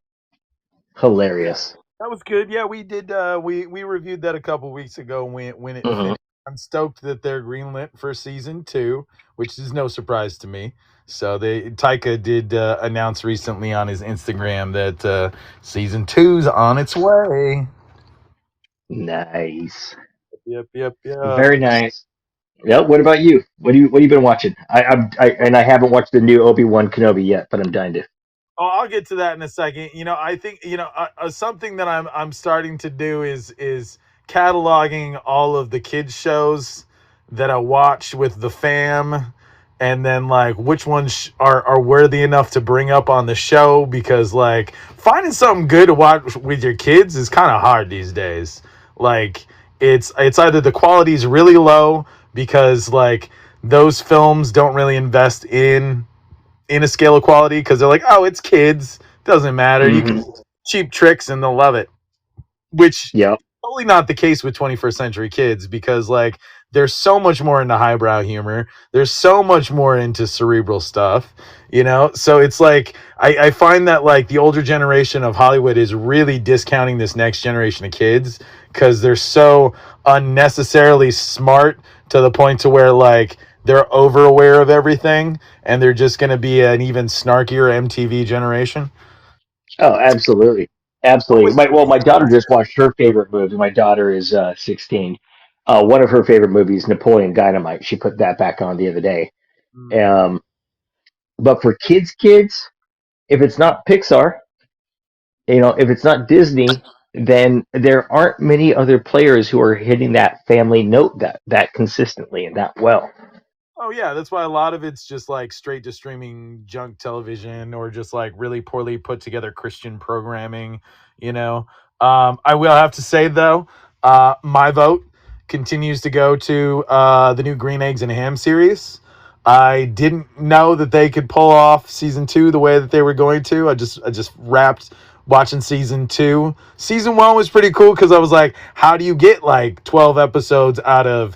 Yeah, hilarious. that was good. Yeah, we did. We reviewed that a couple weeks ago when it Hmm. finished. I'm stoked that they're greenlit for season 2, which is no surprise to me. So Taika did announce recently on his Instagram that season 2's on its way. Nice, Yep. very nice. Yeah. What about you? What have you been watching? I haven't watched the new Obi-Wan Kenobi yet, but I'm dying to. Oh, I'll get to that in a second. I think something that I'm starting to do is cataloging all of the kids shows that I watch with the fam, and then like which ones are worthy enough to bring up on the show, because like finding something good to watch with your kids is kind of hard these days. Like it's either the quality is really low because like those films don't really invest in a scale of quality because they're like, oh, it's kids, doesn't matter, you can cheap tricks and they'll love it, which Yep. totally not the case with 21st century kids, because like there's so much more into highbrow humor, there's so much more into cerebral stuff, you know. So it's like I find that like the older generation of Hollywood is really discounting this next generation of kids because they're so unnecessarily smart to the point to where like they're over aware of everything and they're just going to be an even snarkier MTV generation. Oh, absolutely, absolutely. My daughter just watched her favorite movie. My daughter is 16. One of her favorite movies, Napoleon Dynamite. She put that back on the other day. Um, but for kids, if it's not Pixar, if it's not Disney, then there aren't many other players who are hitting that family note that consistently and that well. Oh yeah, that's why a lot of it's just like straight to streaming junk television or just like really poorly put together Christian programming, you know. I will have to say though, my vote continues to go to the new Green Eggs and Ham series. I didn't know that they could pull off season 2 the way that they were going to. I just wrapped watching season 2. Season 1 was pretty cool because I was like, how do you get like 12 episodes out of,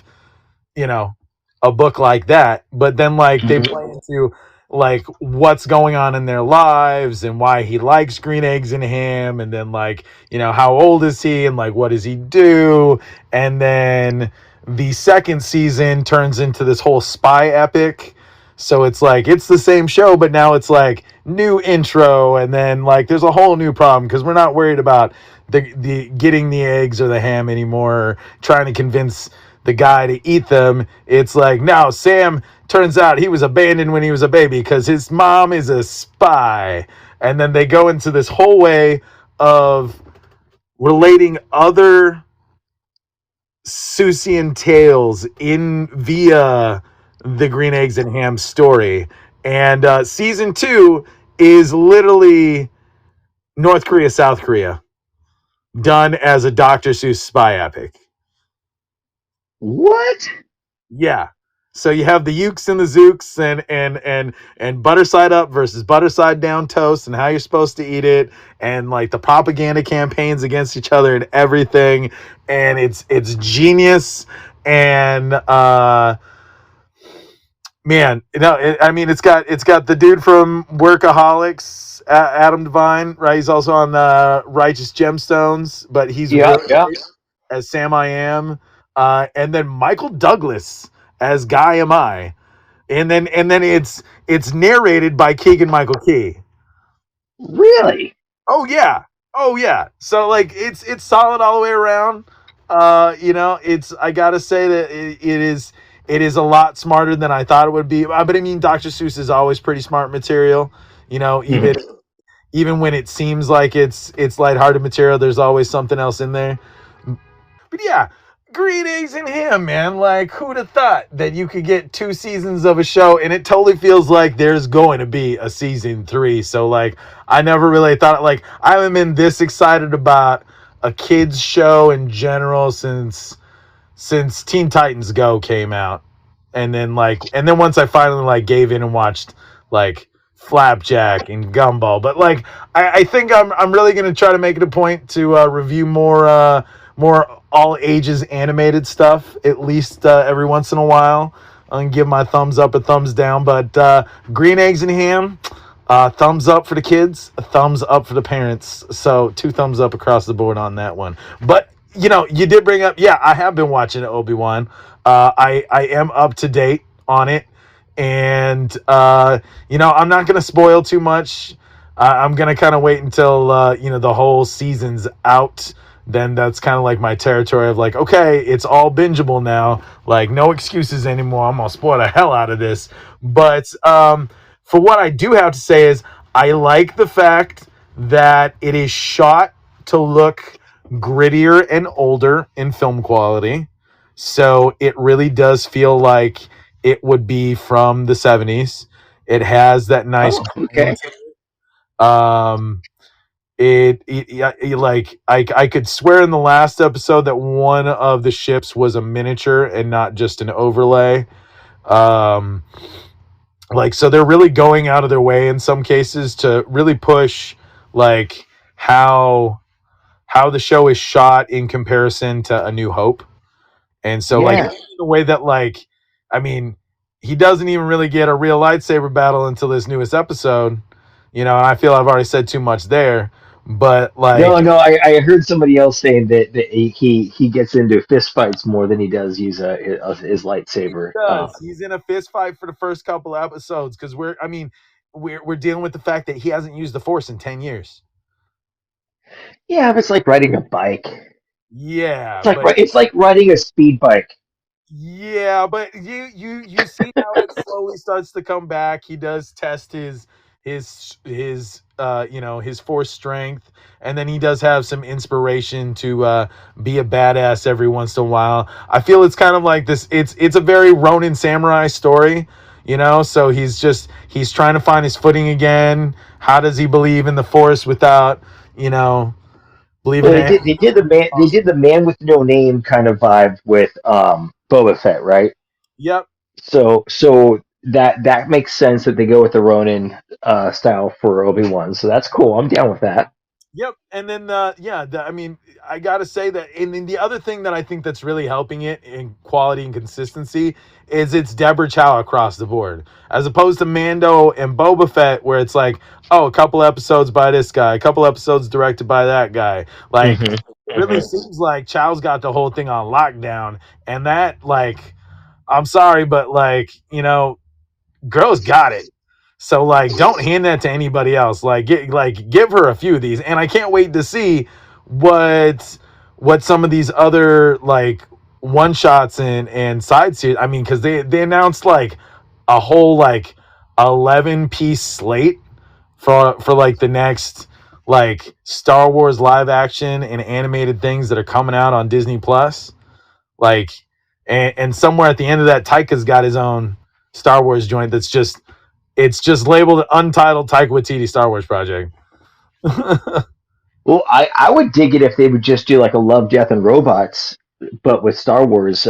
you know, a book like that? But then like they Mhm. play into like what's going on in their lives and why he likes green eggs and ham, and then like, you know, how old is he and like what does he do. And then the second season turns into this whole spy epic, so it's like it's the same show but now it's like new intro, and then like there's a whole new problem because we're not worried about the getting the eggs or the ham anymore, or trying to convince the guy to eat them. It's like, no, Sam turns out he was abandoned when he was a baby because his mom is a spy. And then they go into this whole way of relating other Seussian tales in via the Green Eggs and Ham story. And season 2 is literally North Korea, South Korea, done as a Dr. Seuss spy epic. What? Yeah. So you have the ukes and the zooks and butter side up versus butter side down toast and how you're supposed to eat it, and like the propaganda campaigns against each other and everything, and it's genius. And man, I mean it's got the dude from Workaholics, Adam Devine, right? He's also on Righteous Gemstones, but he's Yeah, really yeah. great as Sam I Am. And then Michael Douglas as Guy Am I, and then it's narrated by Keegan Michael Key. Really? Oh yeah, oh yeah. So like it's solid all the way around. You know, it's I gotta say that it is a lot smarter than I thought it would be. But I mean, Dr. Seuss is always pretty smart material. You know, Mhm. even when it seems like it's lighthearted material, there's always something else in there. But yeah, green eggs and ham, man. Like, who'd have thought that you could get 2 seasons of a show, and it totally feels like there's going to be a season 3. So like, I never really thought like I haven't been this excited about a kids show in general since Teen Titans Go came out. And then once I finally like gave in and watched like Flapjack and Gumball. But like I think I'm really gonna try to make it a point to review more all ages animated stuff at least every once in a while, and give my thumbs up a thumbs down. But Green Eggs and Ham, thumbs up for the kids, a thumbs up for the parents. So 2 thumbs up across the board on that one. But you know, you did bring up, yeah, I have been watching Obi-Wan. I am up to date on it, and you know, I'm not gonna spoil too much. I'm gonna kind of wait until you know, the whole season's out. Then that's kind of like my territory of like, okay, it's all bingeable now. Like, no excuses anymore. I'm gonna spoil the hell out of this. But for what I do have to say is, I like the fact that it is shot to look grittier and older in film quality. So it really does feel like it would be from the 70s. It has that nice Oh, okay. um like I could swear in the last episode that one of the ships was a miniature and not just an overlay. um like, so they're really going out of their way in some cases to really push like how the show is shot in comparison to A New Hope. And so like Yeah. the way that like, I mean, he doesn't even really get a real lightsaber battle until this newest episode, and I feel I've already said too much there, but like, No. I heard somebody else saying that he gets into fist fights more than he does use his lightsaber. does he's in a fist fight for the first couple of episodes because we're dealing with the fact that he hasn't used the Force in 10 years. Yeah, but it's like riding a bike. Yeah, It's like but it's like riding a speed bike. you see how it slowly starts to come back. He does test his Force strength, and then he does have some inspiration to be a badass every once in a while. I feel it's kind of like this. It's a very Ronin samurai story, So he's trying to find his footing again. How does he believe in the Force without believing Well, it? they did the man with no name kind of vibe with Boba Fett, right? Yep. So that makes sense that they go with the Ronin style for Obi-Wan. So that's cool. I'm down with that. Yep, and then I mean, I gotta say that, and then the other thing that I think that's really helping it in quality and consistency is it's Deborah Chow across the board, as opposed to Mando and Boba Fett, where it's like, oh, a couple episodes by this guy, a couple episodes directed by that guy. Like, Mm-hmm. it really seems like Chow's got the whole thing on lockdown, and that, like, I'm sorry, but like, girl's got it. So like, don't hand that to anybody else. Give her a few of these, and I can't wait to see what some of these other like one shots and side series. I mean, because they announced like a whole like 11-piece slate for like the next like Star Wars live action and animated things that are coming out on Disney Plus. Like, and somewhere at the end of that, Taika's got his own Star Wars joint that's just it's just labeled Untitled Taika Waititi Star Wars Project. Well, I would dig it if they would just do like a Love, Death, and Robots, but with Star Wars,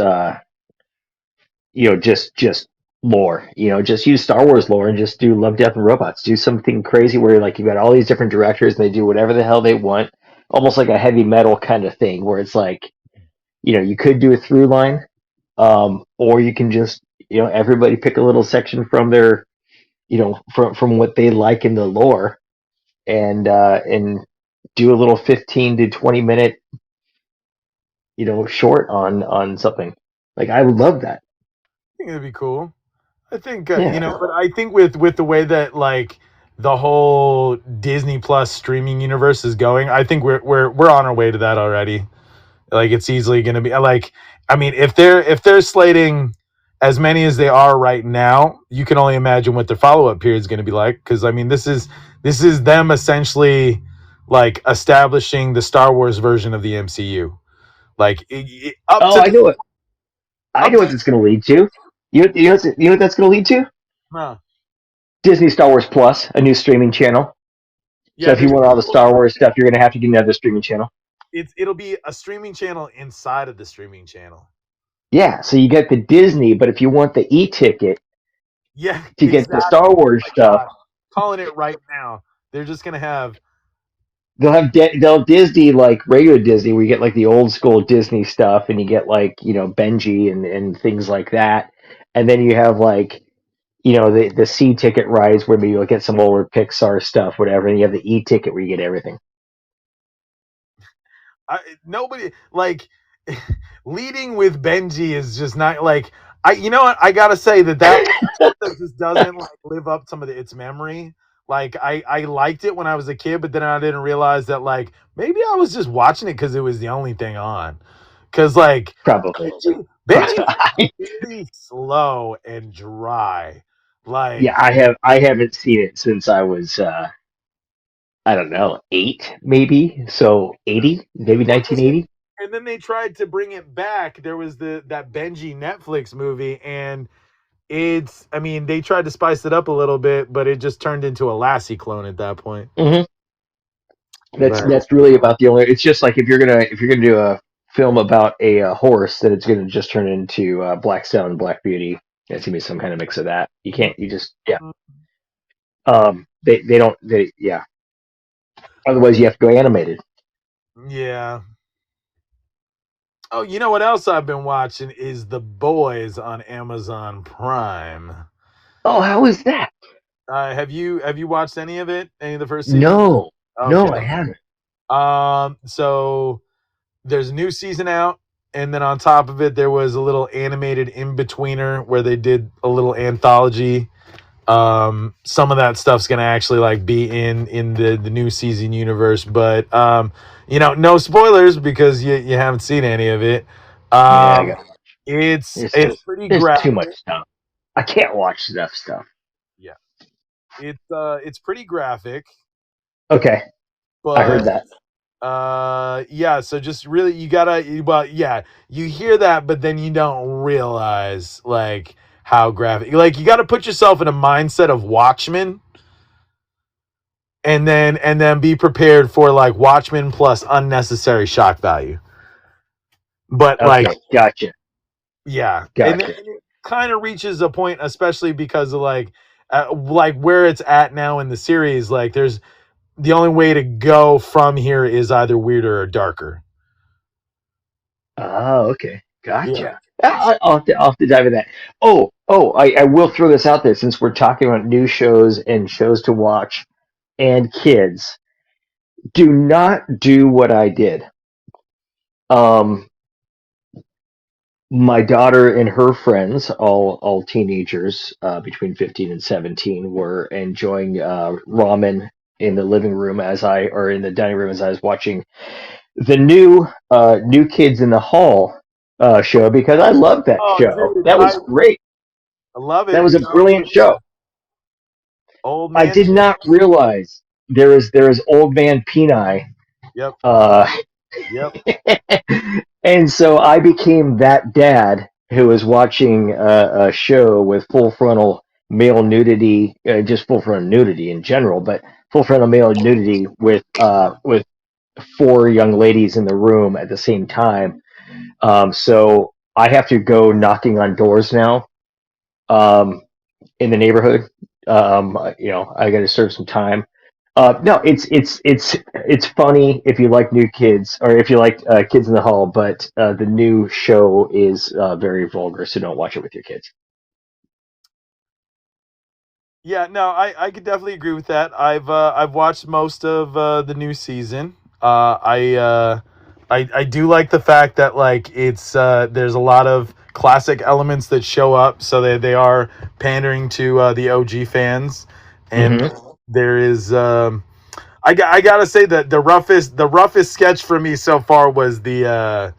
just lore. Just use Star Wars lore and just do Love, Death, and Robots. Do something crazy where like you've got all these different directors and they do whatever the hell they want, almost like a heavy metal kind of thing, where it's like, you could do a through line, or you can just, everybody pick a little section from their, from what they like in the lore, and do a little 15 to 20 minute, short on something. Like I would love that. I think it'd be cool. I think Yeah. but I think with the way that like the whole Disney Plus streaming universe is going, I think we're on our way to that already. Like, it's easily going to be like, I mean, if they're slating as many as they are right now, you can only imagine what their follow-up period is going to be like. Because I mean, this is them essentially like establishing the Star Wars version of the MCU. Like, up Oh, to I know it. I up know to what that's going to lead to. You know what that's going to lead to? huh. Disney Star Wars Plus, a new streaming channel. So Yeah, if you there's want all the Star Wars stuff, you're going to have to get another streaming channel. it'll be a streaming channel inside of the streaming channel. Yeah, so you get the Disney, but if you want the e-ticket Yeah, to get the exactly. Star Oh Wars my stuff, God, calling it right now. They're just gonna have they'll have Disney like regular Disney, where you get like the old school Disney stuff, and you get like Benji and things like that, and then you have like the C ticket rides where maybe you'll get some older Pixar stuff, whatever, and you have the e ticket where you get everything. nobody like leading with Benji is just not like you know what, I gotta say that just doesn't like live up to its memory. Like, I liked it when I was a kid, but then I didn't realize that like maybe I was just watching it because it was the only thing on. Because like Probably. Benji is really slow and dry. Like, Yeah, I haven't seen it since I was I don't know, 8 maybe. So 80, maybe 1980. and then they tried to bring it back. There was that Benji Netflix movie, and I mean, they tried to spice it up a little bit, but it just turned into a Lassie clone at that point. Hmm. But That's really about the only. It's just like if you're gonna do a film about a horse, then it's gonna just turn into Black Stone and Black Beauty. It's gonna be some kind of mix of that. You can't. You just yeah. They don't they yeah. Otherwise, you have to go animated. yeah. Oh, you know what else I've been watching is The Boys on Amazon Prime. Oh, how is that? Have you watched any of it? Any of the first season? No, no, I Okay. haven't. So there's a new season out, and then on top of it, there was a little animated in-betweener where they did a little anthology. Some of that stuff's gonna actually like be in the new season universe, but no spoilers because you haven't seen any of it. Yeah, I Um, got. it's pretty There's too much graphic. stuff. I can't watch enough stuff. Yeah, it's pretty graphic, Okay, I heard but that. yeah. So just really, you hear that, but then you don't realize like how graphic. Like you got to put yourself in a mindset of Watchmen. And then be prepared for like Watchmen plus unnecessary shock value. But like, Okay, gotcha, yeah, and then gotcha. it kind of reaches a point, especially because of like where it's at now in the series. Like, there's the only way to go from here is either weirder or darker. Oh, okay, Yeah. gotcha. I'll have to dive in that. I will throw this out there since we're talking about new shows and shows to watch and kids. Do not do what I did. Um, my daughter and her friends, all teenagers between 15 and 17, were enjoying ramen in the living room or in the dining room as I was watching the New Kids in the Hall show because I love that Oh, show. dude, That was great. I love That it. was a brilliant show. Old I man. did not realize there is Old Man Peni. Yep. Uh, Yep. and so I became that dad who was watching a show with full frontal male nudity, just full frontal nudity in general, but full frontal male nudity with four young ladies in the room at the same time. So I have to go knocking on doors now um, in the neighborhood. I got to serve some time. No, it's funny if you like new kids or if you like Kids in the Hall, but the new show is very vulgar, so don't watch it with your kids. Yeah, no, I could definitely agree with that. I've watched most of the new season. I do like the fact that like it's there's a lot of classic elements that show up, so they are pandering to the OG fans, and Hmm. there is I gotta say that the roughest sketch for me so far was the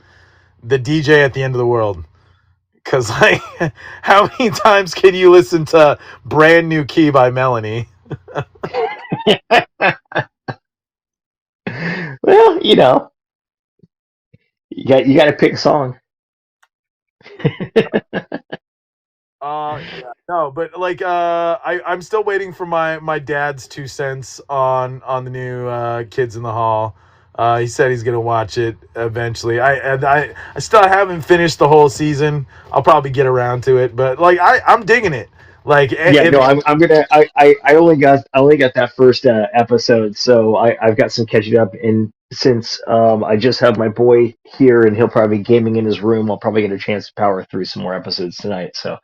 DJ at the end of the world. Cause like, how many times can you listen to "Brand New Key" by Melanie? Well, you got to pick a song. Yeah, no, but like, I'm still waiting for my dad's 2 cents on the new Kids in the Hall. He said he's gonna watch it eventually. I still haven't finished the whole season. I'll probably get around to it, but like, I'm digging it. Like, Yeah, if no, I'm gonna. I only got that first episode, so I've got some catching up. And since I just have my boy here, and he'll probably be gaming in his room, I'll probably get a chance to power through some more episodes tonight. So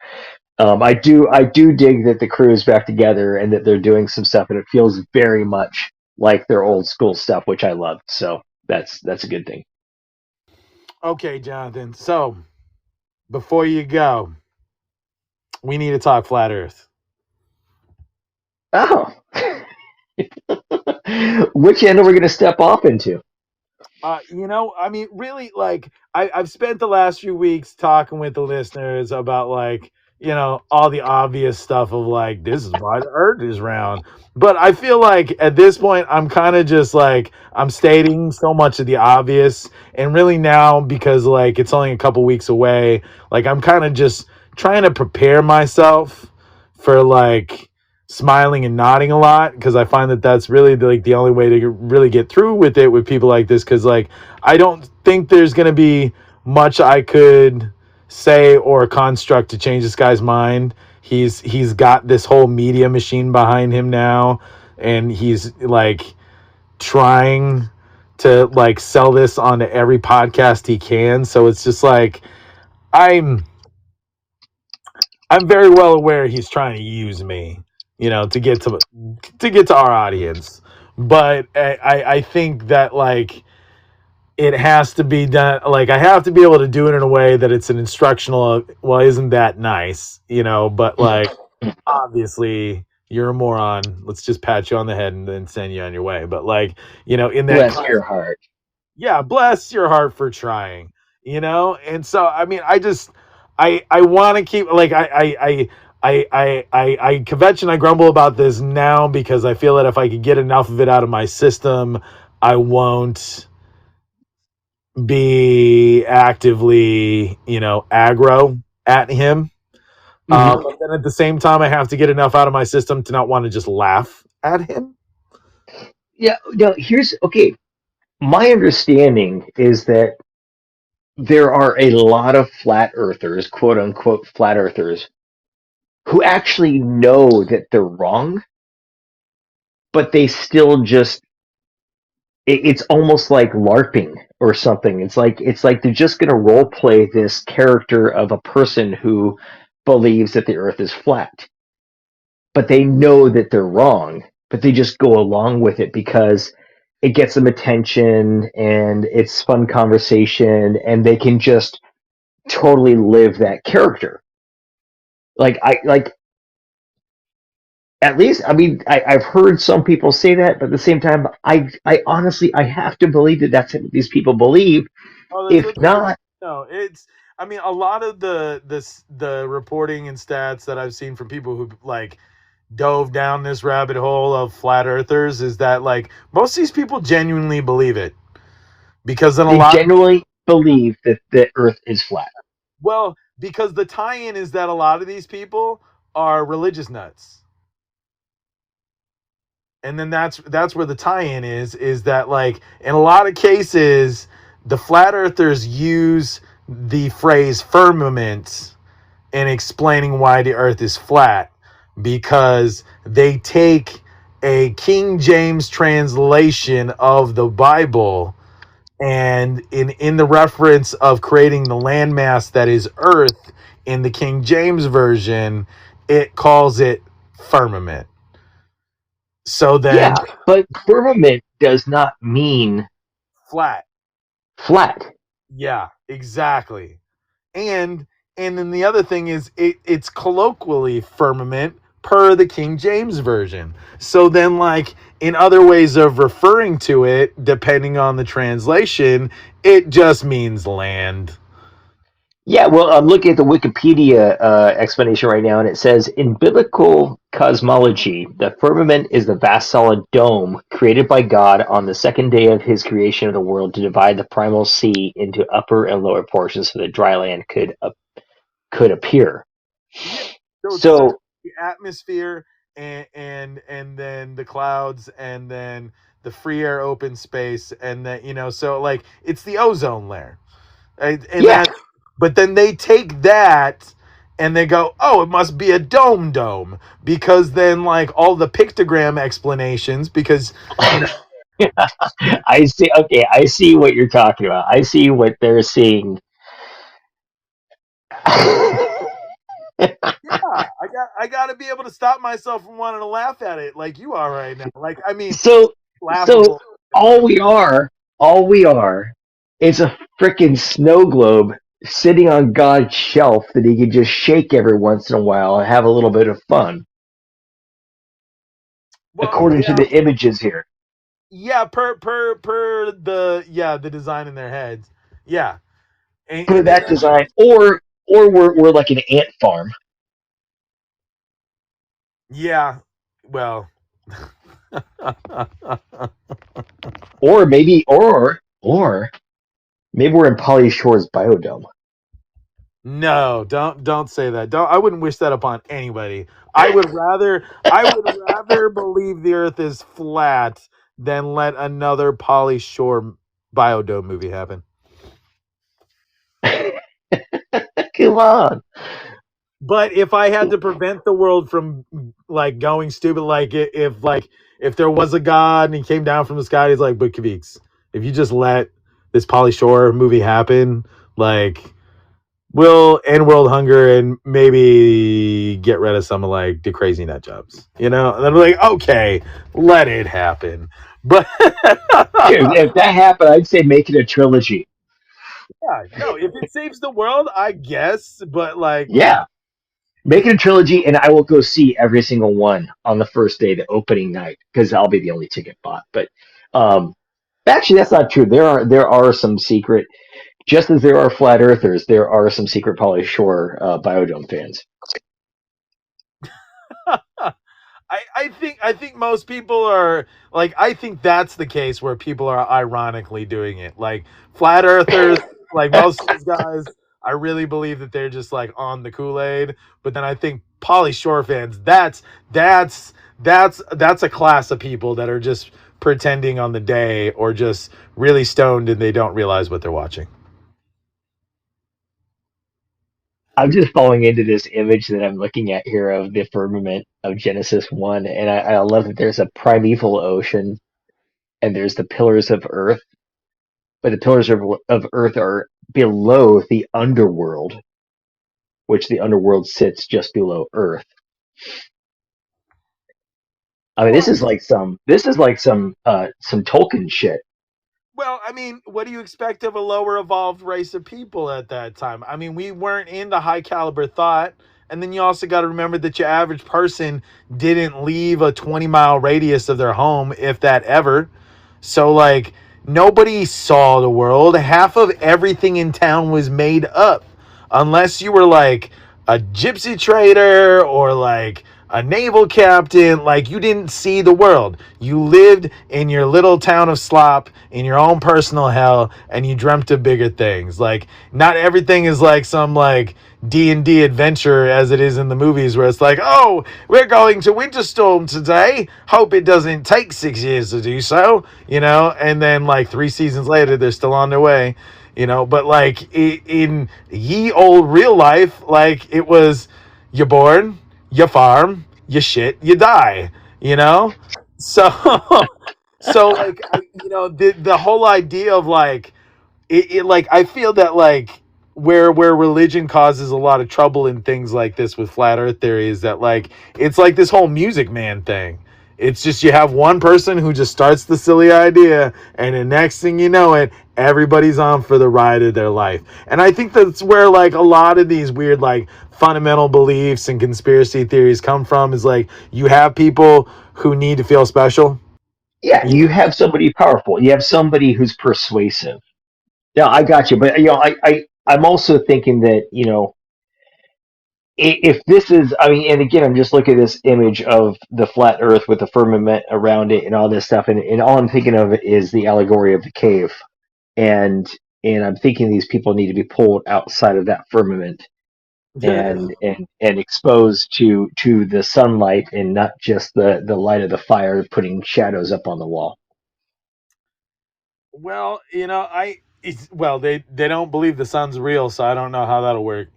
I do dig that the crew is back together and that they're doing some stuff, and it feels very much like their old school stuff, which I love. So that's a good thing. okay, Jonathan. So before you go, we need to talk flat Earth. Oh, which end are we going to step off into? I mean, really, like, I've spent the last few weeks talking with the listeners about, like, all the obvious stuff of, like, this is why the earth is round. But I feel like at this point, I'm kind of just like, I'm stating so much of the obvious. And really now, because, like, it's only a couple weeks away, like, I'm kind of just trying to prepare myself for like smiling and nodding a lot, because I find that that's really the only way to really get through with it with people like this, because like I don't think there's going to be much I could say or construct to change this guy's mind. He's got this whole media machine behind him now, and he's like trying to like sell this onto every podcast he can. So it's just like I'm I'm very well aware he's trying to use me, to get to our audience. But I think that like it has to be done. Like I have to be able to do it in a way that it's an instructional. Well, isn't that nice, But like obviously you're a moron. Let's just pat you on the head and then send you on your way. But like in that Bless your heart. yeah, bless your heart for trying, And so, I mean, I want to keep like I kvetch and I grumble about this now because I feel that if I could get enough of it out of my system, I won't be actively, aggro at him. But then at the same time, I have to get enough out of my system to not want to just laugh at him. Yeah, no, here's okay. My understanding is that there are a lot of flat earthers, quote unquote flat earthers, who actually know that they're wrong, but they still just it's almost like LARPing or something. It's like they're just gonna role play this character of a person who believes that the earth is flat. But they know that they're wrong, but they just go along with it because it gets them attention and it's fun conversation and they can just totally live that character. Like at least I mean I've heard some people say that, but at the same time I honestly I have to believe that that's what these people believe. Oh, that's If what not, no, it's. I mean, a lot of the reporting and stats that I've seen from people who like dove down this rabbit hole of flat earthers is that like most of these people genuinely believe it, because then a they lot. genuinely believe that the earth is flat. Well, because the tie-in is that a lot of these people are religious nuts. And then that's where the tie-in is that like in a lot of cases the flat earthers use the phrase firmament in explaining why the earth is flat, because they take a King James translation of the Bible, and in the reference of creating the landmass that is earth in the King James version, it calls it firmament. So then Yeah, but firmament does not mean flat. flat. Yeah, exactly. And then the other thing is it's colloquially firmament per the King James version. So then like in other ways of referring to it, depending on the translation, it just means land. Yeah, well, I'm looking at the Wikipedia explanation right now, and it says in biblical cosmology, the firmament is the vast solid dome created by God on the second day of his creation of the world to divide the primal sea into upper and lower portions so that dry land could appear. Yeah. So it's So, the atmosphere and then the clouds and then the free air open space, and then so like it's the ozone layer. Right? And yeah. that, but then they take that and they go, oh, it must be a dome, because then like all the pictogram explanations, because I see. Okay, I see what you're talking about. I see what they're seeing. I got to be able to stop myself from wanting to laugh at it like you are right now. Like I mean, So, so laughable. all we are, is a freaking snow globe sitting on God's shelf that he can just shake every once in a while and have a little bit of fun, Well, according to the images here. yeah, per the design in their heads. Yeah. For And then that design, or we're like an ant farm, yeah, well, or maybe we're in Polly Shore's biodome. No, don't say that. Don't. I wouldn't wish that upon anybody. I would rather believe the Earth is flat than let another Pauly Shore Biodome movie happen. Come on. But if I had to prevent the world from like going stupid, if there was a god and he came down from the sky, he's like, but Kaviks, if you just let this Pauly Shore movie happen, like we'll end world hunger and maybe get rid of some of like the crazy nut jobs, And then we're like, okay, let it happen. But If that happened, I'd say make it a trilogy. yeah, no, if it saves the world, I guess. But like, Yeah. Make it a trilogy, and I will go see every single one on the first day, the opening night, because I'll be the only ticket bought. But um, actually, that's not true. There are some secret, just as there are flat earthers, there are some secret Pauly Shore Biodome fans. I think most people are like, I think that's the case where people are ironically doing it. Like flat earthers, like most of these guys, I really believe that they're just like on the Kool-Aid. But then I think Pauly Shore fans, that's a class of people that are just pretending on the day or just really stoned and they don't realize what they're watching. I'm just falling into this image that I'm looking at here of the firmament of Genesis 1, and I love that there's a primeval ocean and there's the pillars of earth, but the pillars of earth are below the underworld, which the underworld sits just below earth. I mean, Well, this is like some Tolkien shit. Well, I mean, what do you expect of a lower evolved race of people at that time? I mean, we weren't into high caliber thought. And then you also got to remember that your average person didn't leave a 20-mile radius of their home, if that ever. So, like, nobody saw the world. Half of everything in town was made up. Unless you were like a gypsy trader or like a naval captain, like you didn't see the world. You lived in your little town of slop in your own personal hell and you dreamt of bigger things. Like not everything is like some like D&D adventure as it is in the movies where it's like, "Oh, we're going to Winterstorm today. Hope it doesn't take 6 years to do so," and then like 3 seasons later they're still on their way. But like in ye old real life, like it was you born, you farm, you shit, you die, So, so like, the whole idea of like, it like, I feel that like where religion causes a lot of trouble in things like this with flat earth theory is that like, it's like this whole Music Man thing. It's just you have one person who just starts the silly idea, and the next thing you know it, everybody's on for the ride of their life. And I think that's where like a lot of these weird like fundamental beliefs and conspiracy theories come from is like you have people who need to feel special. Yeah, you have somebody powerful. You have somebody who's persuasive. Yeah, I got you. But I'm also thinking that if this is, I mean, and again, I'm just looking at this image of the flat Earth with the firmament around it and all this stuff, and all I'm thinking of is the allegory of the cave, and I'm thinking these people need to be pulled outside of that firmament and exposed to the sunlight and not just the light of the fire putting shadows up on the wall. Well, they don't believe the sun's real, so I don't know how that'll work.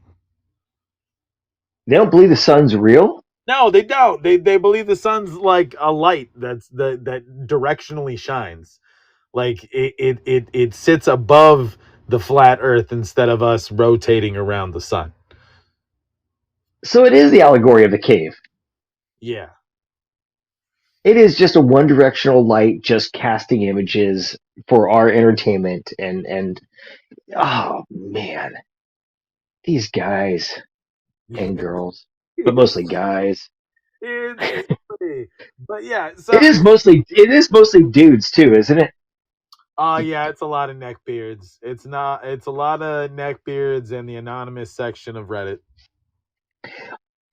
They don't believe the sun's real. No, they don't. They believe the sun's like a light that directionally shines. Like it sits above the flat earth instead of us rotating around the sun. So it is the allegory of the cave. Yeah. It is just a one directional light just casting images for our entertainment and oh man, these guys and girls, but mostly guys. It's funny. But yeah, so It is mostly dudes too, isn't it? yeah, it's a lot of neck beards. It's a lot of neck beards in the anonymous section of Reddit.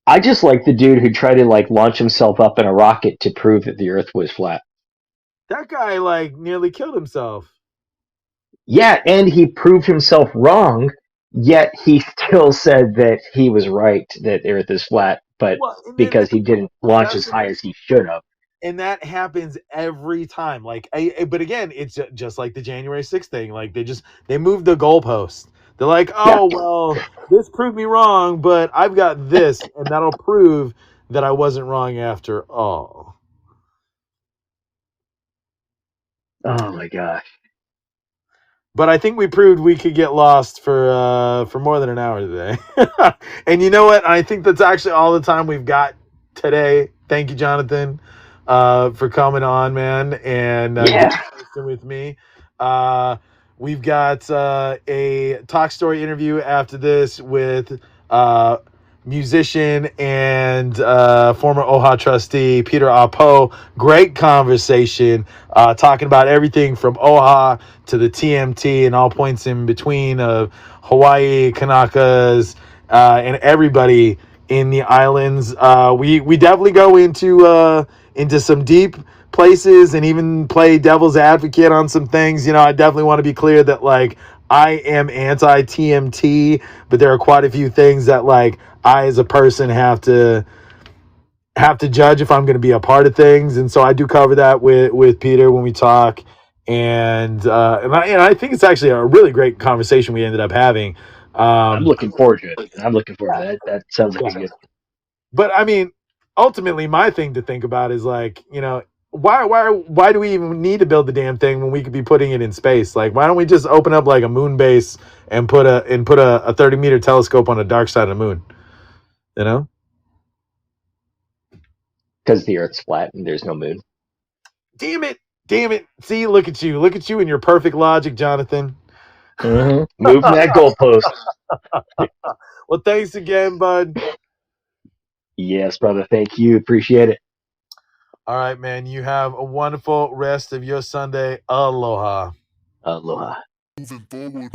I just like the dude who tried to like launch himself up in a rocket to prove that the earth was flat. That guy like nearly killed himself. Yeah, and he proved himself wrong Yet he still said that he was right, that the Earth is flat, but Well, and then because he didn't launch that's as the high thing. as he should have. And that happens every time. Like, but again, it's just like the January 6th thing. Like, they moved the goalpost. They're like, Yeah. oh well, this proved me wrong, but I've got this, and that'll prove that I wasn't wrong after all. Oh my gosh. But I think we proved we could get lost for more than an hour today. And you know what? I think that's actually all the time we've got today. Thank you, Jonathan, for coming on, man, and Yeah. getting with me. We've got a talk story interview after this with musician and former OHA trustee Peter Apo. Great conversation, talking about everything from OHA to the TMT and all points in between of Hawaii, Kanakas, and everybody in the islands. We definitely go into some deep places and even play devil's advocate on some things. I definitely want to be clear that like I am anti TMT, but there are quite a few things that like I as a person have to judge if I'm going to be a part of things, and so I do cover that with Peter when we talk, and I think it's actually a really great conversation we ended up having. I'm looking forward to it. I'm looking forward to that. That sounds like a good. But I mean, ultimately, my thing to think about is like, why do we even need to build the damn thing when we could be putting it in space? Like, why don't we just open up like a moon base and put a 30-meter telescope on the dark side of the moon? You know? Because the Earth's flat and there's no moon. Damn it! See, look at you and your perfect logic, Jonathan. Mm-hmm. Moving that goalpost. Well, thanks again, bud. Yes, brother. Thank you. Appreciate it. All right, man. You have a wonderful rest of your Sunday. Aloha. Aloha. Moving forward.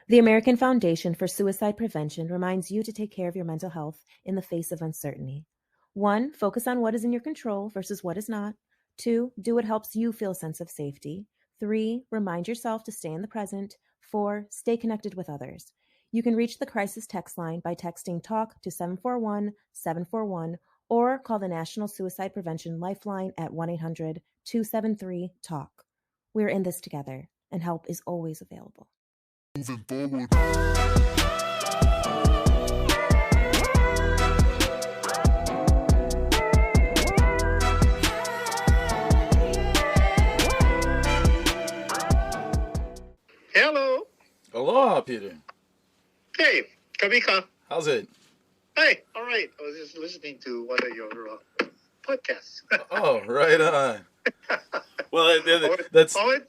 The American Foundation for Suicide Prevention reminds you to take care of your mental health in the face of uncertainty. 1. Focus on what is in your control versus what is not. 2. Do what helps you feel a sense of safety. 3. Remind yourself to stay in the present. 4. Stay connected with others. You can reach the crisis text line by texting TALK to 741-741 or call the National Suicide Prevention Lifeline at 1-800-273-TALK. We're in this together, and help is always available. Moving forward. Hello. Aloha, Peter. Hey, Kawika. How's it? Hey, all right. I was just listening to one of your podcasts. Oh, right on. Well, I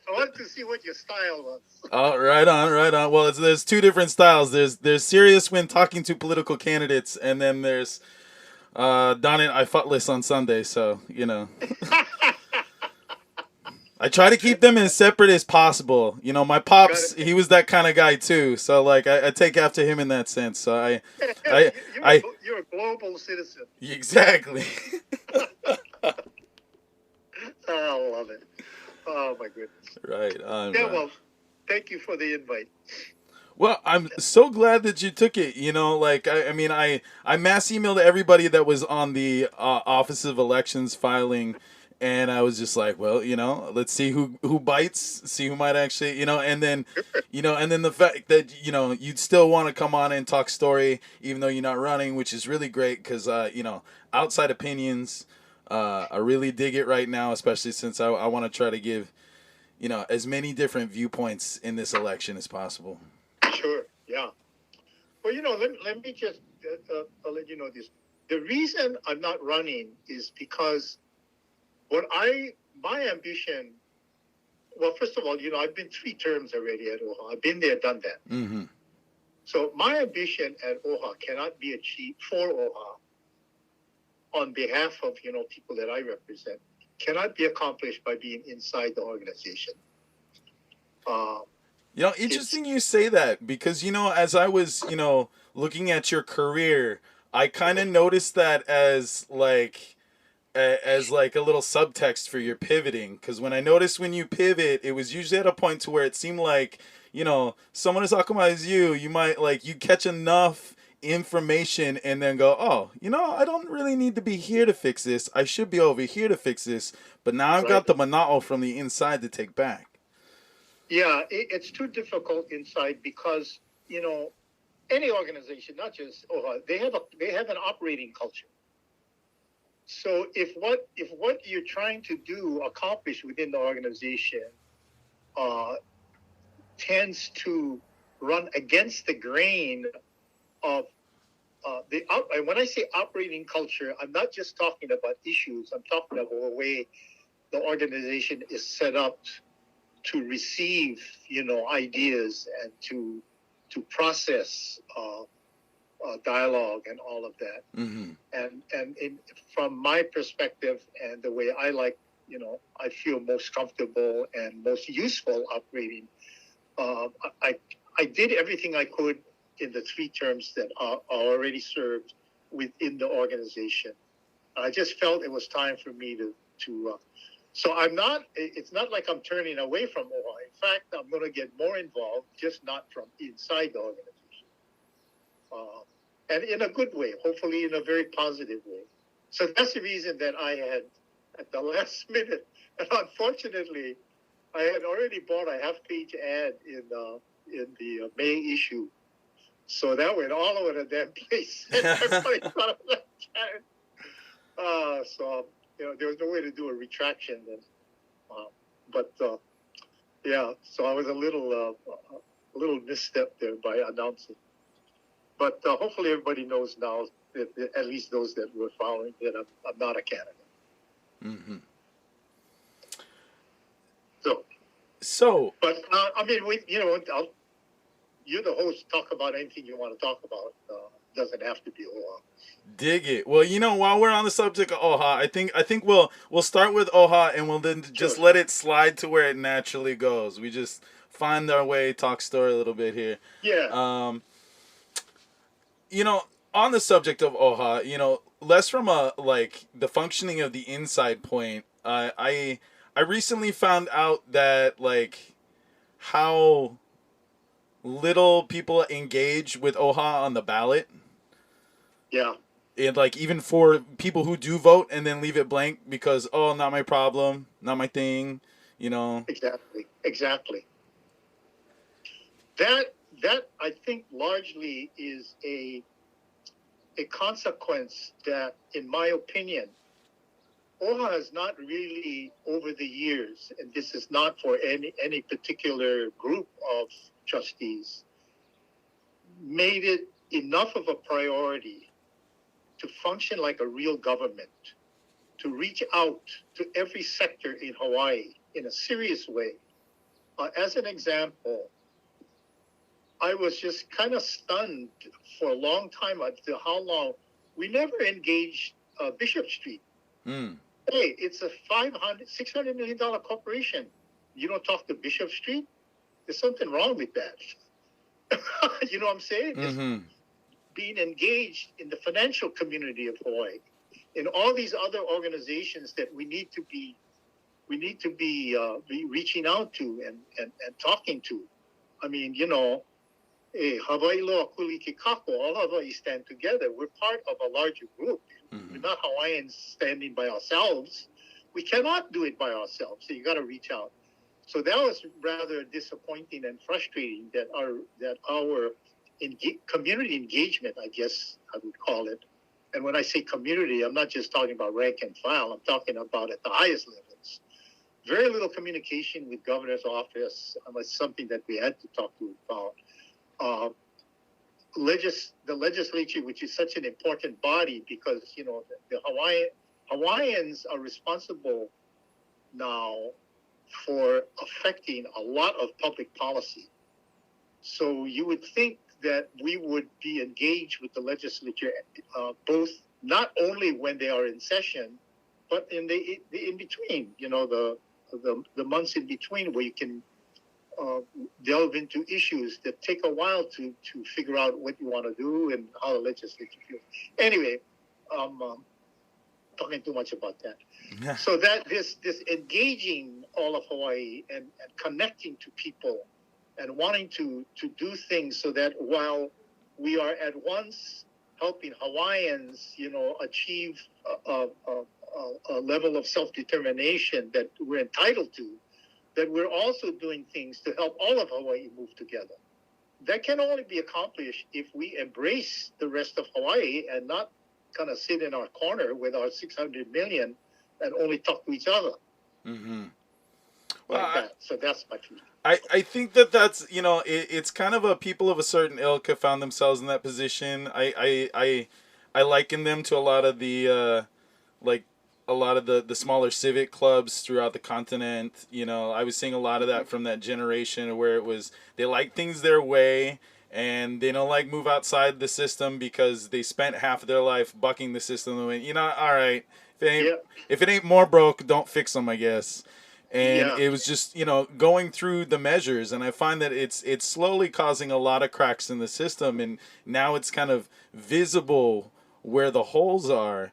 wanted to see what your style was. Oh, right on. Well, there's two different styles. There's serious when talking to political candidates, and then there's Don and I Futless on Sunday. So I try to keep them as separate as possible. My pops, he was that kind of guy too. So like I take after him in that sense. So you're a global citizen. Exactly. I love it. Oh my goodness. Right on. Yeah, well, thank you for the invite. Well, I'm so glad that you took it. I mass emailed everybody that was on the Office of Elections filing, and I was just like, well, let's see who bites, see who might actually, and then the fact that you'd still want to come on and talk story, even though you're not running, which is really great because outside opinions. I really dig it right now, especially since I want to try to give, as many different viewpoints in this election as possible. Sure, yeah. Well, let me just I'll let you know this. The reason I'm not running is because my ambition, well, first of all, I've been 3 terms already at OHA. I've been there, done that. Mm-hmm. So my ambition at OHA cannot be achieved for OHA on behalf of, people that I represent, cannot be accomplished by being inside the organization. Interesting you say that because, as I was, looking at your career, I kind of noticed that as like a little subtext for your pivoting, because when I noticed when you pivot, it was usually at a point to where it seemed like, someone as Akuma as you might like you catch enough information and then go, oh, I don't really need to be here to fix this, I should be over here to fix this, but now I've got the mana'o from the inside to take back. Yeah, it's too difficult inside because any organization, not just OHA, they have an operating culture. So if what you're trying to accomplish within the organization tends to run against the grain of and when I say operating culture, I'm not just talking about issues. I'm talking about the way the organization is set up to receive, ideas and to process dialogue and all of that. Mm-hmm. And from my perspective and the way I like, I feel most comfortable and most useful operating, I did everything I could in the 3 terms that are already served within the organization. I just felt it was time for me to so it's not like I'm turning away from OHA. In fact, I'm going to get more involved, just not from inside the organization. And in a good way, hopefully in a very positive way. So that's the reason that I had, at the last minute, and unfortunately, I had already bought a half-page ad in the May issue. So that went all over the damn place. Everybody thought I was so there was no way to do a retraction then. So I was a little misstep there by announcing. But hopefully everybody knows now, at least those that were following, that I'm not a candidate. Mm-hmm. So. But you're the host. Talk about anything you want to talk about. Doesn't have to be OHA. Dig it. Well, while we're on the subject of OHA, I think we'll start with OHA and we'll then just let it slide to where it naturally goes. We just find our way, talk story a little bit here. Yeah. On the subject of OHA, less from the functioning of the inside point. I recently found out that how little people engage with OHA on the ballot. Yeah. And even for people who do vote and then leave it blank because, oh, not my problem, not my thing, Exactly. That I think largely is a consequence that, in my opinion, OHA has not really over the years, and this is not for any particular group of trustees, made it enough of a priority to function like a real government, to reach out to every sector in Hawaii in a serious way. As an example, I was just kind of stunned for a long time as to how long we never engaged Bishop Street. Mm. Hey, it's a $600 million corporation. You don't talk to Bishop Street? There's something wrong with that. You know what I'm saying? Mm-hmm. Being engaged in the financial community of Hawaii, in all these other organizations that we need to be reaching out to and talking to. I mean, Hawaii loa kuli ke kako, all Hawaii stand together. We're part of a larger group. Mm-hmm. We're not Hawaiians standing by ourselves. We cannot do it by ourselves. So you got to reach out. So that was rather disappointing and frustrating that our community engagement, I guess I would call it. And when I say community, I'm not just talking about rank and file. I'm talking about at the highest levels. Very little communication with governor's office was something that we had to talk to about. The legislature, which is such an important body, because the Hawaiians are responsible now for affecting a lot of public policy. So you would think that we would be engaged with the legislature, both not only when they are in session, but in the in between. The months in between, where you can delve into issues that take a while to figure out what you want to do and how the legislature feels. Anyway, talking too much about that. So that this engaging all of Hawaii and connecting to people and wanting to do things so that while we are at once helping Hawaiians, achieve a level of self-determination that we're entitled to, that we're also doing things to help all of Hawaii move together. That can only be accomplished if we embrace the rest of Hawaii and not kind of sit in our corner with our 600 million and only talk to each other. Mm-hmm. Like that. So that's my feeling. I think that's, it's kind of a people of a certain ilk have found themselves in that position. I liken them to a lot of the the smaller civic clubs throughout the continent. I was seeing a lot of that from that generation where it was they like things their way and they don't like move outside the system because they spent half of their life bucking the system the way, all right, if it ain't more broke, don't fix them, I guess. And it was just, going through the measures, and I find that it's slowly causing a lot of cracks in the system, and now it's kind of visible where the holes are.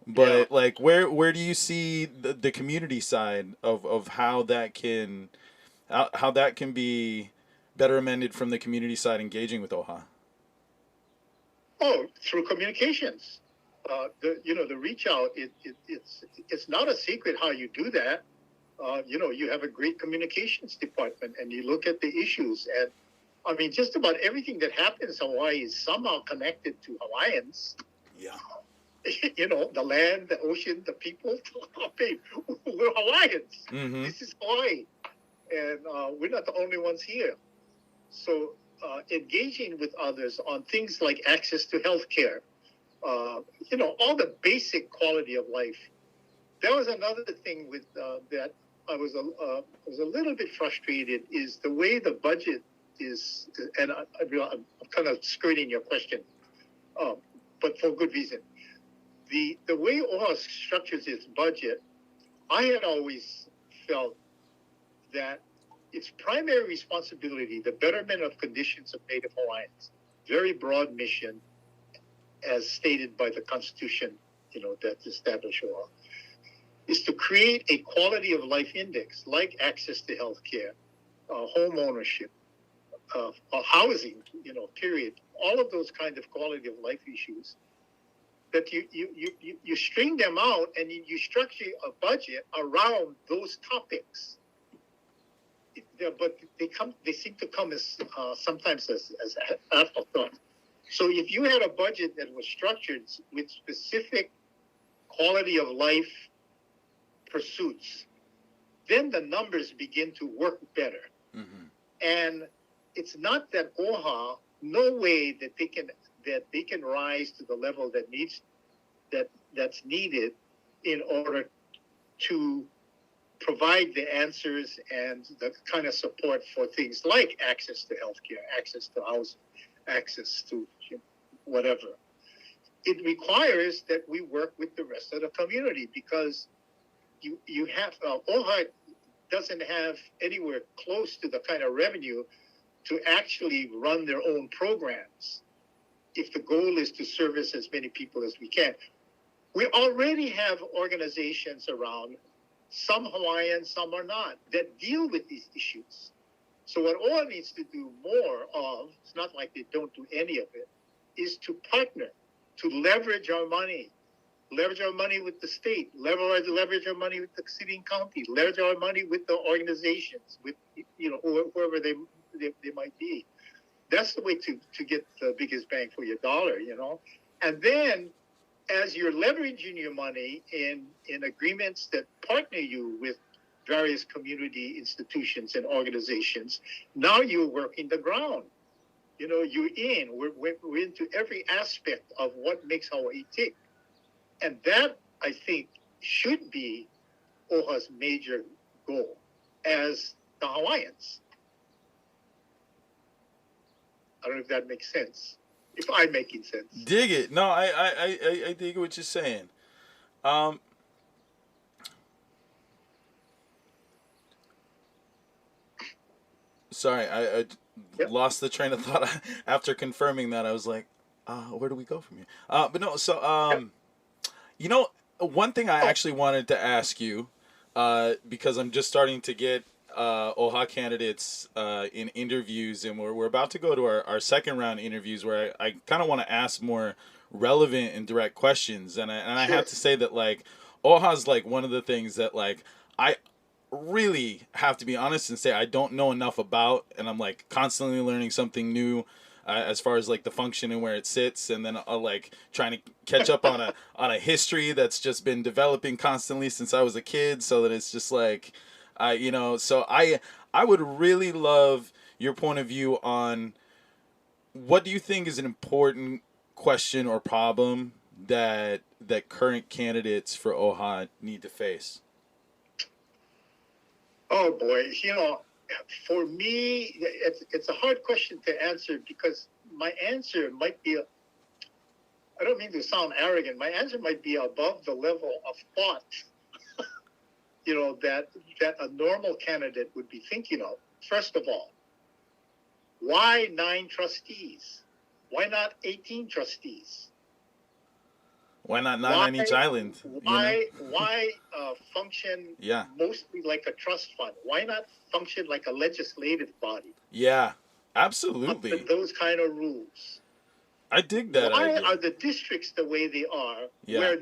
But where do you see the community side of how that can be better amended from the community side engaging with OHA? Oh, through communications. The reach out. It's not a secret how you do that. You have a great communications department, and you look at the issues, and I mean, just about everything that happens in Hawaii is somehow connected to Hawaiians. Yeah. The land, the ocean, the people. We're Hawaiians. Mm-hmm. This is Hawaii, and we're not the only ones here. So engaging with others on things like access to healthcare, all the basic quality of life. That was another thing with that I was a little bit frustrated is the way the budget is, and I'm kind of skirting your question, but for good reason. The way OHA structures its budget, I had always felt that its primary responsibility, the betterment of conditions of Native Hawaiians, very broad mission, as stated by the Constitution, that's established OHA, is to create a quality of life index like access to health care, home ownership, housing, period. All of those kind of quality of life issues that you string them out and you structure a budget around those topics. But they seem to come as sometimes as afterthought. So if you had a budget that was structured with specific quality of life pursuits, then the numbers begin to work better. Mm-hmm. And it's not that OHA, no way that they can rise to the level that's needed in order to provide the answers and the kind of support for things like access to healthcare, access to housing, access to whatever. It requires that we work with the rest of the community because you have OHA doesn't have anywhere close to the kind of revenue to actually run their own programs if the goal is to service as many people as we can. We already have organizations around, some Hawaiian, some are not, that deal with these issues. So what OHA needs to do more of, it's not like they don't do any of it, is to partner, to leverage our money with the state, leverage our money with the city and county, leverage our money with the organizations, with whoever they might be. That's the way to get the biggest bang for your dollar, And then as you're leveraging your money in agreements that partner you with various community institutions and organizations, now you're working the ground. We're into every aspect of what makes Hawaii tick. And that, I think, should be OHA's major goal as the Hawaiians. I don't know if that makes sense. If I'm making sense. Dig it. No, I dig what you're saying. Sorry, I Yep. lost the train of thought after confirming that. I was like, where do we go from here? But no, so you know, one thing I actually wanted to ask you, because I'm just starting to get OHA candidates in interviews, and we're about to go to our second round interviews where I kind of want to ask more relevant and direct questions, and I Sure. have to say that like OHA's like one of the things that like I really have to be honest and say I don't know enough about, and I'm like constantly learning something new as far as like the function and where it sits, and then like trying to catch up on a history that's just been developing constantly since I was a kid, so that it's just like you know, so I would really love your point of view on what do you think is an important question or problem that current candidates for OHA need to face. Oh boy, for me, it's a hard question to answer because my answer might be, I don't mean to sound arrogant, my answer might be above the level of thought, that a normal candidate would be thinking of. First of all, why 9 trustees? Why not 18 trustees? Why not 9 on each island? Why function Yeah. mostly like a trust fund? Why not function like a legislative body? Yeah, absolutely. Under those kind of rules. I dig that Why idea. are the districts the way they are, Yeah. where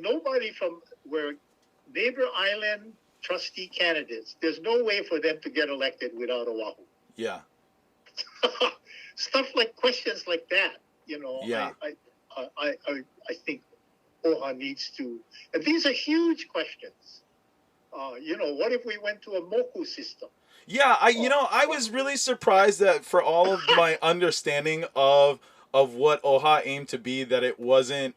neighbor island trustee candidates, there's no way for them to get elected without Oahu. Yeah. Stuff like questions like that, Yeah. I think OHA needs to, and these are huge questions. What if we went to a moku system? Yeah, I was really surprised that for all of my understanding of what OHA aimed to be, that it wasn't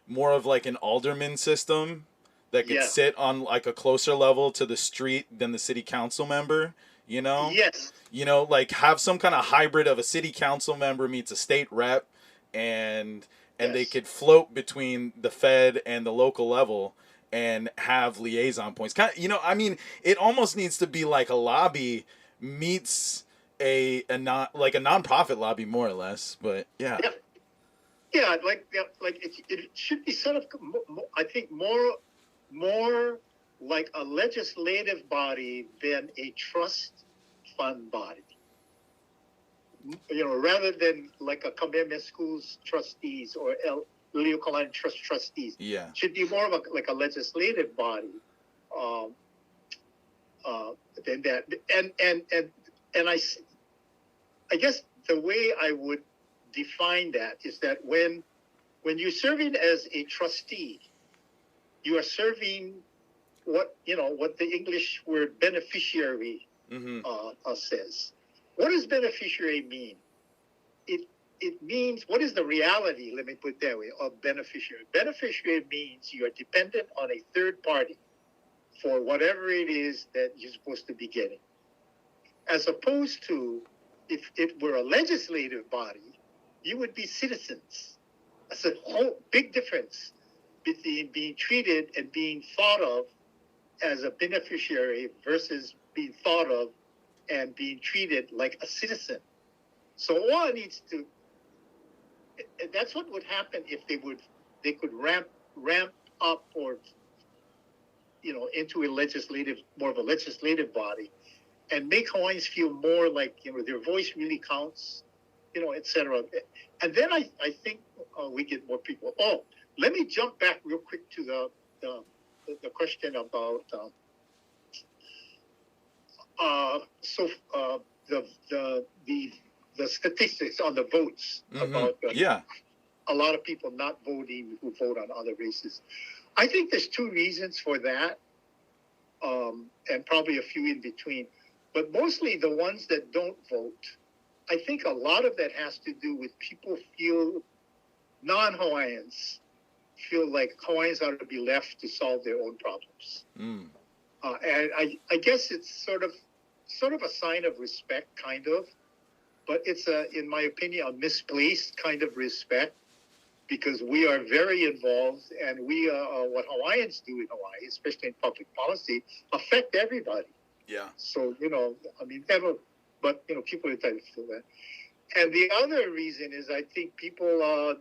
more of like an alderman system that could sit on like a closer level to the street than the city council member, Yes. Like have some kind of hybrid of a city council member meets a state rep, and they could float between the Fed and the local level and have liaison points. Kind of, I mean, it almost needs to be like a lobby meets a nonprofit lobby, more or less. But yeah. Yeah, like it should be sort of, I think, more like a legislative body than a trust fund body. Rather than like a Kamehameha Schools trustees or Liliuokalani Trust trustees. Yeah. Should be more of a legislative body than that. And I guess the way I would define that is that when you're serving as a trustee, you are serving what the English word beneficiary says. What does beneficiary mean? It means, what is the reality, let me put it that way, of beneficiary? Beneficiary means you are dependent on a third party for whatever it is that you're supposed to be getting. As opposed to, if it were a legislative body, you would be citizens. That's a whole big difference between being treated and being thought of as a beneficiary versus being thought of and being treated like a citizen. So OHA needs to, that's what would happen if they could ramp up or, into more of a legislative body and make Hawaiians feel more like, their voice really counts, et cetera. And then I think we get more people. Oh, let me jump back real quick to the question about the statistics on the votes about a lot of people not voting who vote on other races. I think there's 2 reasons for that, and probably a few in between. But mostly the ones that don't vote, I think a lot of that has to do with people non-Hawaiians feel like Hawaiians ought to be left to solve their own problems. And I guess it's sort of a sign of respect, kind of, but it's in my opinion, a misplaced kind of respect, because we are very involved, and we what Hawaiians do in Hawaii, especially in public policy, affect everybody. Yeah. So, But people are entitled to that. And the other reason is I think people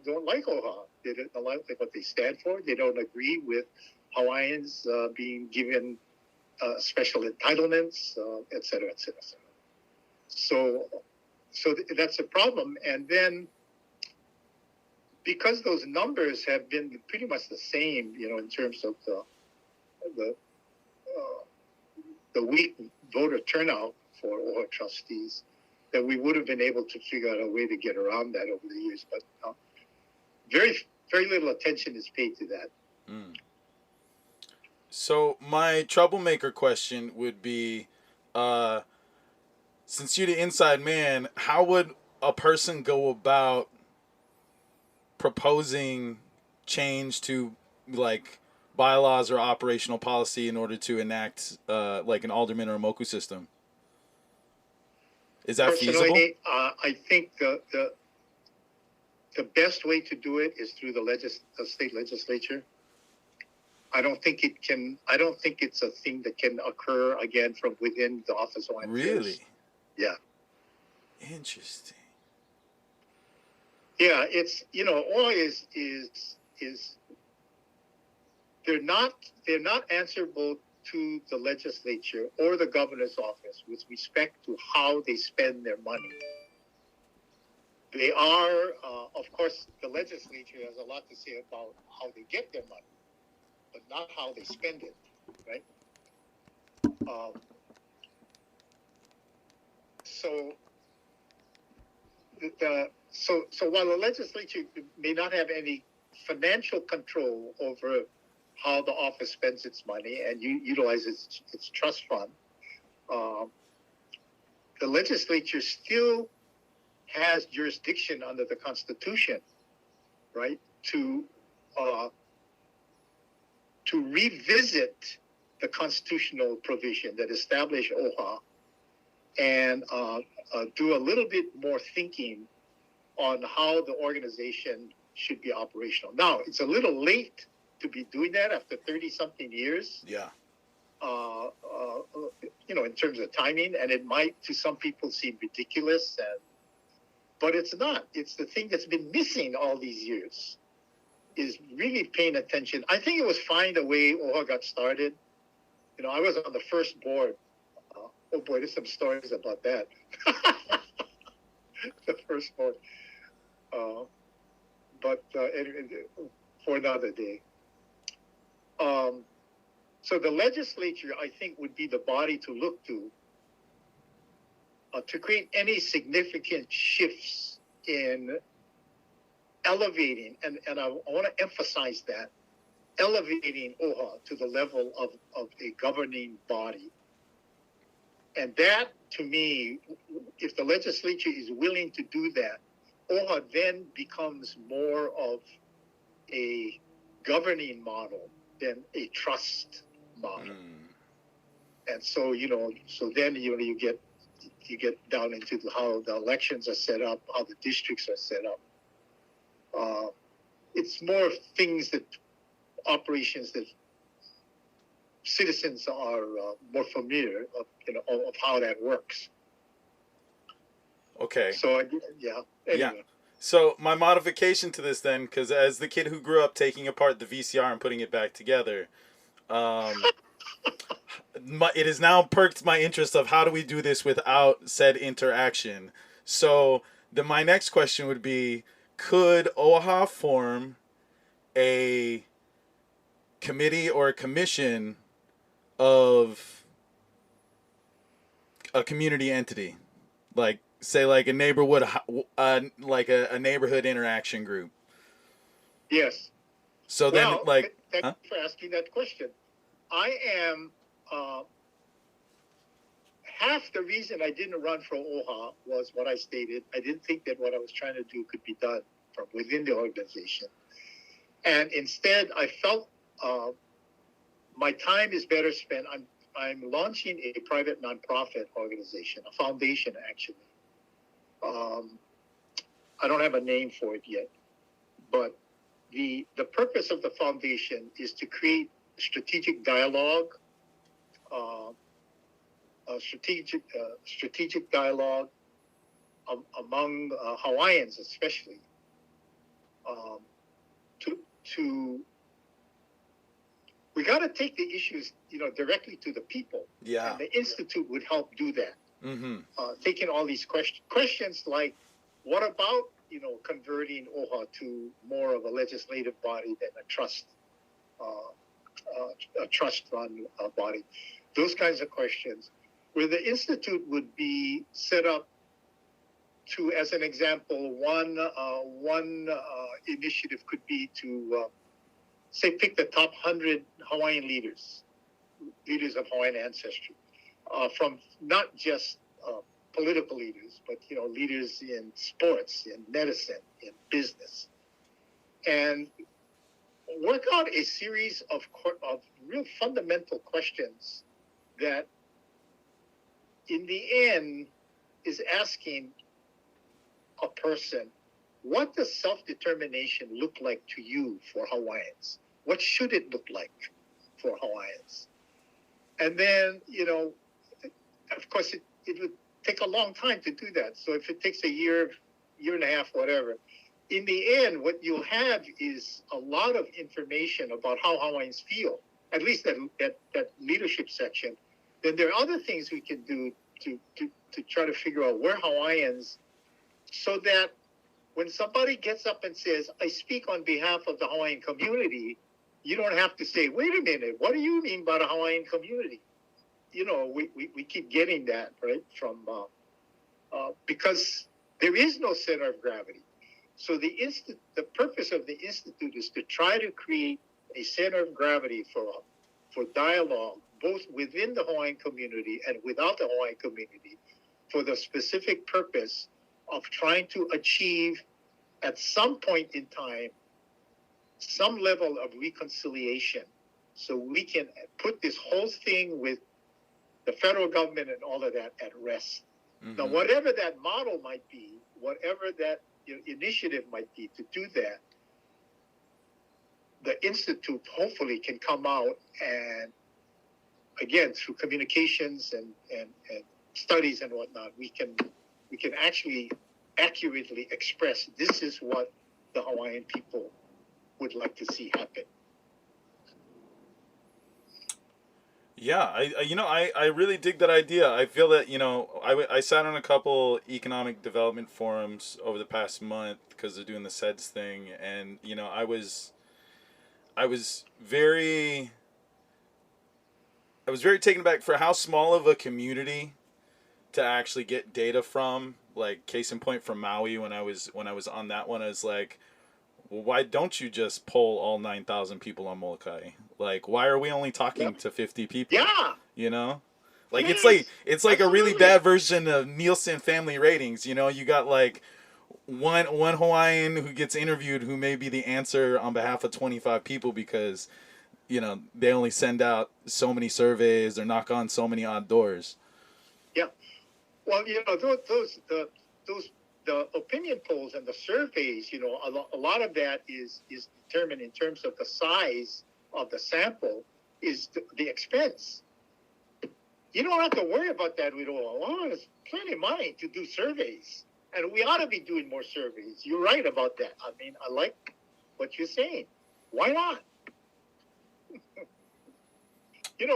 don't like OHA. They don't like what they stand for. They don't agree with Hawaiians being given special entitlements, et cetera, et cetera, et cetera. So that's a problem. And then because those numbers have been pretty much the same, in terms of the weak voter turnout for OHA trustees, that we would have been able to figure out a way to get around that over the years. But very, very little attention is paid to that. Mm. So my troublemaker question would be, since you're the inside man, how would a person go about proposing change to like bylaws or operational policy in order to enact like an alderman or a moku system? Is that feasible? Personally, I think the best way to do it is through the state legislature. I don't think it's a thing that can occur again from within the office of Hawaiian Affairs. Really? Yeah. Interesting. Yeah, it's OHA is they're not answerable to the legislature or the governor's office with respect to how they spend their money. They are, of course, the legislature has a lot to say about how they get their money, but not how they spend it, right? So while the legislature may not have any financial control over how the office spends its money and utilizes its trust fund, the legislature still has jurisdiction under the Constitution, right, to revisit the constitutional provision that established OHA and do a little bit more thinking on how the organization should be operational. Now, it's a little late to be doing that after 30-something years. Yeah. In terms of timing, and it might to some people seem ridiculous, but it's not. It's the thing that's been missing all these years, is really paying attention. I think it was fine the way OHA got started. I was on the first board. Oh boy, there's some stories about that. The first board. But anyway, for another day. So the legislature, I think, would be the body to look to create any significant shifts in elevating, and I want to emphasize that, elevating OHA to the level of a governing body. And that, to me, if the legislature is willing to do that, OHA then becomes more of a governing model than a trust model. And so, so then you get down into how the elections are set up, how the districts are set up. It's more things operations that citizens are more familiar of how that works. Okay. So yeah. Anyway. Yeah. So my modification to this then, because as the kid who grew up taking apart the VCR and putting it back together, it has now perked my interest of how do we do this without said interaction. So my next question would be, could OHA form a committee or a commission of a community entity, like say like a neighborhood, like a neighborhood interaction group? Yes. So then, thank you for asking that question. I am half the reason I didn't run for OHA was what I stated. I didn't think that what I was trying to do could be done from within the organization, and instead I felt my time is better spent. I'm launching a private nonprofit organization, a foundation actually. I don't have a name for it yet, but the purpose of the foundation is to create strategic dialogue strategic dialogue among Hawaiians, especially, to we got to take the issues, directly to the people. Yeah. And the Institute would help do that. Mm-hmm. Taking all these questions like, what about, converting OHA to more of a legislative body than a trust-run body? Those kinds of questions, where the Institute would be set up to, as an example, one initiative could be to, say, pick the top 100 Hawaiian leaders of Hawaiian ancestry, from not just political leaders, but leaders in sports, in medicine, in business, and work out a series of real fundamental questions that, in the end, is asking a person, what does self-determination look like to you for Hawaiians? What should it look like for Hawaiians? And then, of course, it would take a long time to do that. So if it takes a year and a half, whatever, in the end, what you'll have is a lot of information about how Hawaiians feel, at least that leadership section. Then there are other things we can do to try to figure out where Hawaiians, so that when somebody gets up and says, I speak on behalf of the Hawaiian community, you don't have to say, wait a minute, what do you mean by the Hawaiian community? We keep getting that, right, from because there is no center of gravity. So the purpose of the Institute is to try to create a center of gravity for dialogue, both within the Hawaiian community and without the Hawaiian community, for the specific purpose of trying to achieve, at some point in time, some level of reconciliation, so we can put this whole thing with the federal government and all of that at rest. Mm-hmm. Now, whatever that model might be, whatever that initiative might be to do that, the Institute hopefully can come out and, again, through communications and studies and whatnot, we can actually accurately express, this is what the Hawaiian people would like to see happen. Yeah, I really dig that idea. I feel that, I sat on a couple economic development forums over the past month because they're doing the SEDS thing, and, I was very taken aback for how small of a community to actually get data from. Like, case in point, from Maui, when I was on that one, I was like, well, why don't you just poll all 9,000 people on Molokai? Like, why are we only talking to 50 people? Yeah. Like, yes, it's like a really bad version of Nielsen family ratings. You got like one Hawaiian who gets interviewed who may be the answer on behalf of 25 people because, they only send out so many surveys or knock on so many odd doors. Yeah. Well, the opinion polls and the surveys, a lot of that is determined in terms of the size of the sample, is the expense. You don't have to worry about that with all. Well, there's plenty of money to do surveys, and we ought to be doing more surveys. You're right about that. I mean, I like what you're saying. Why not? It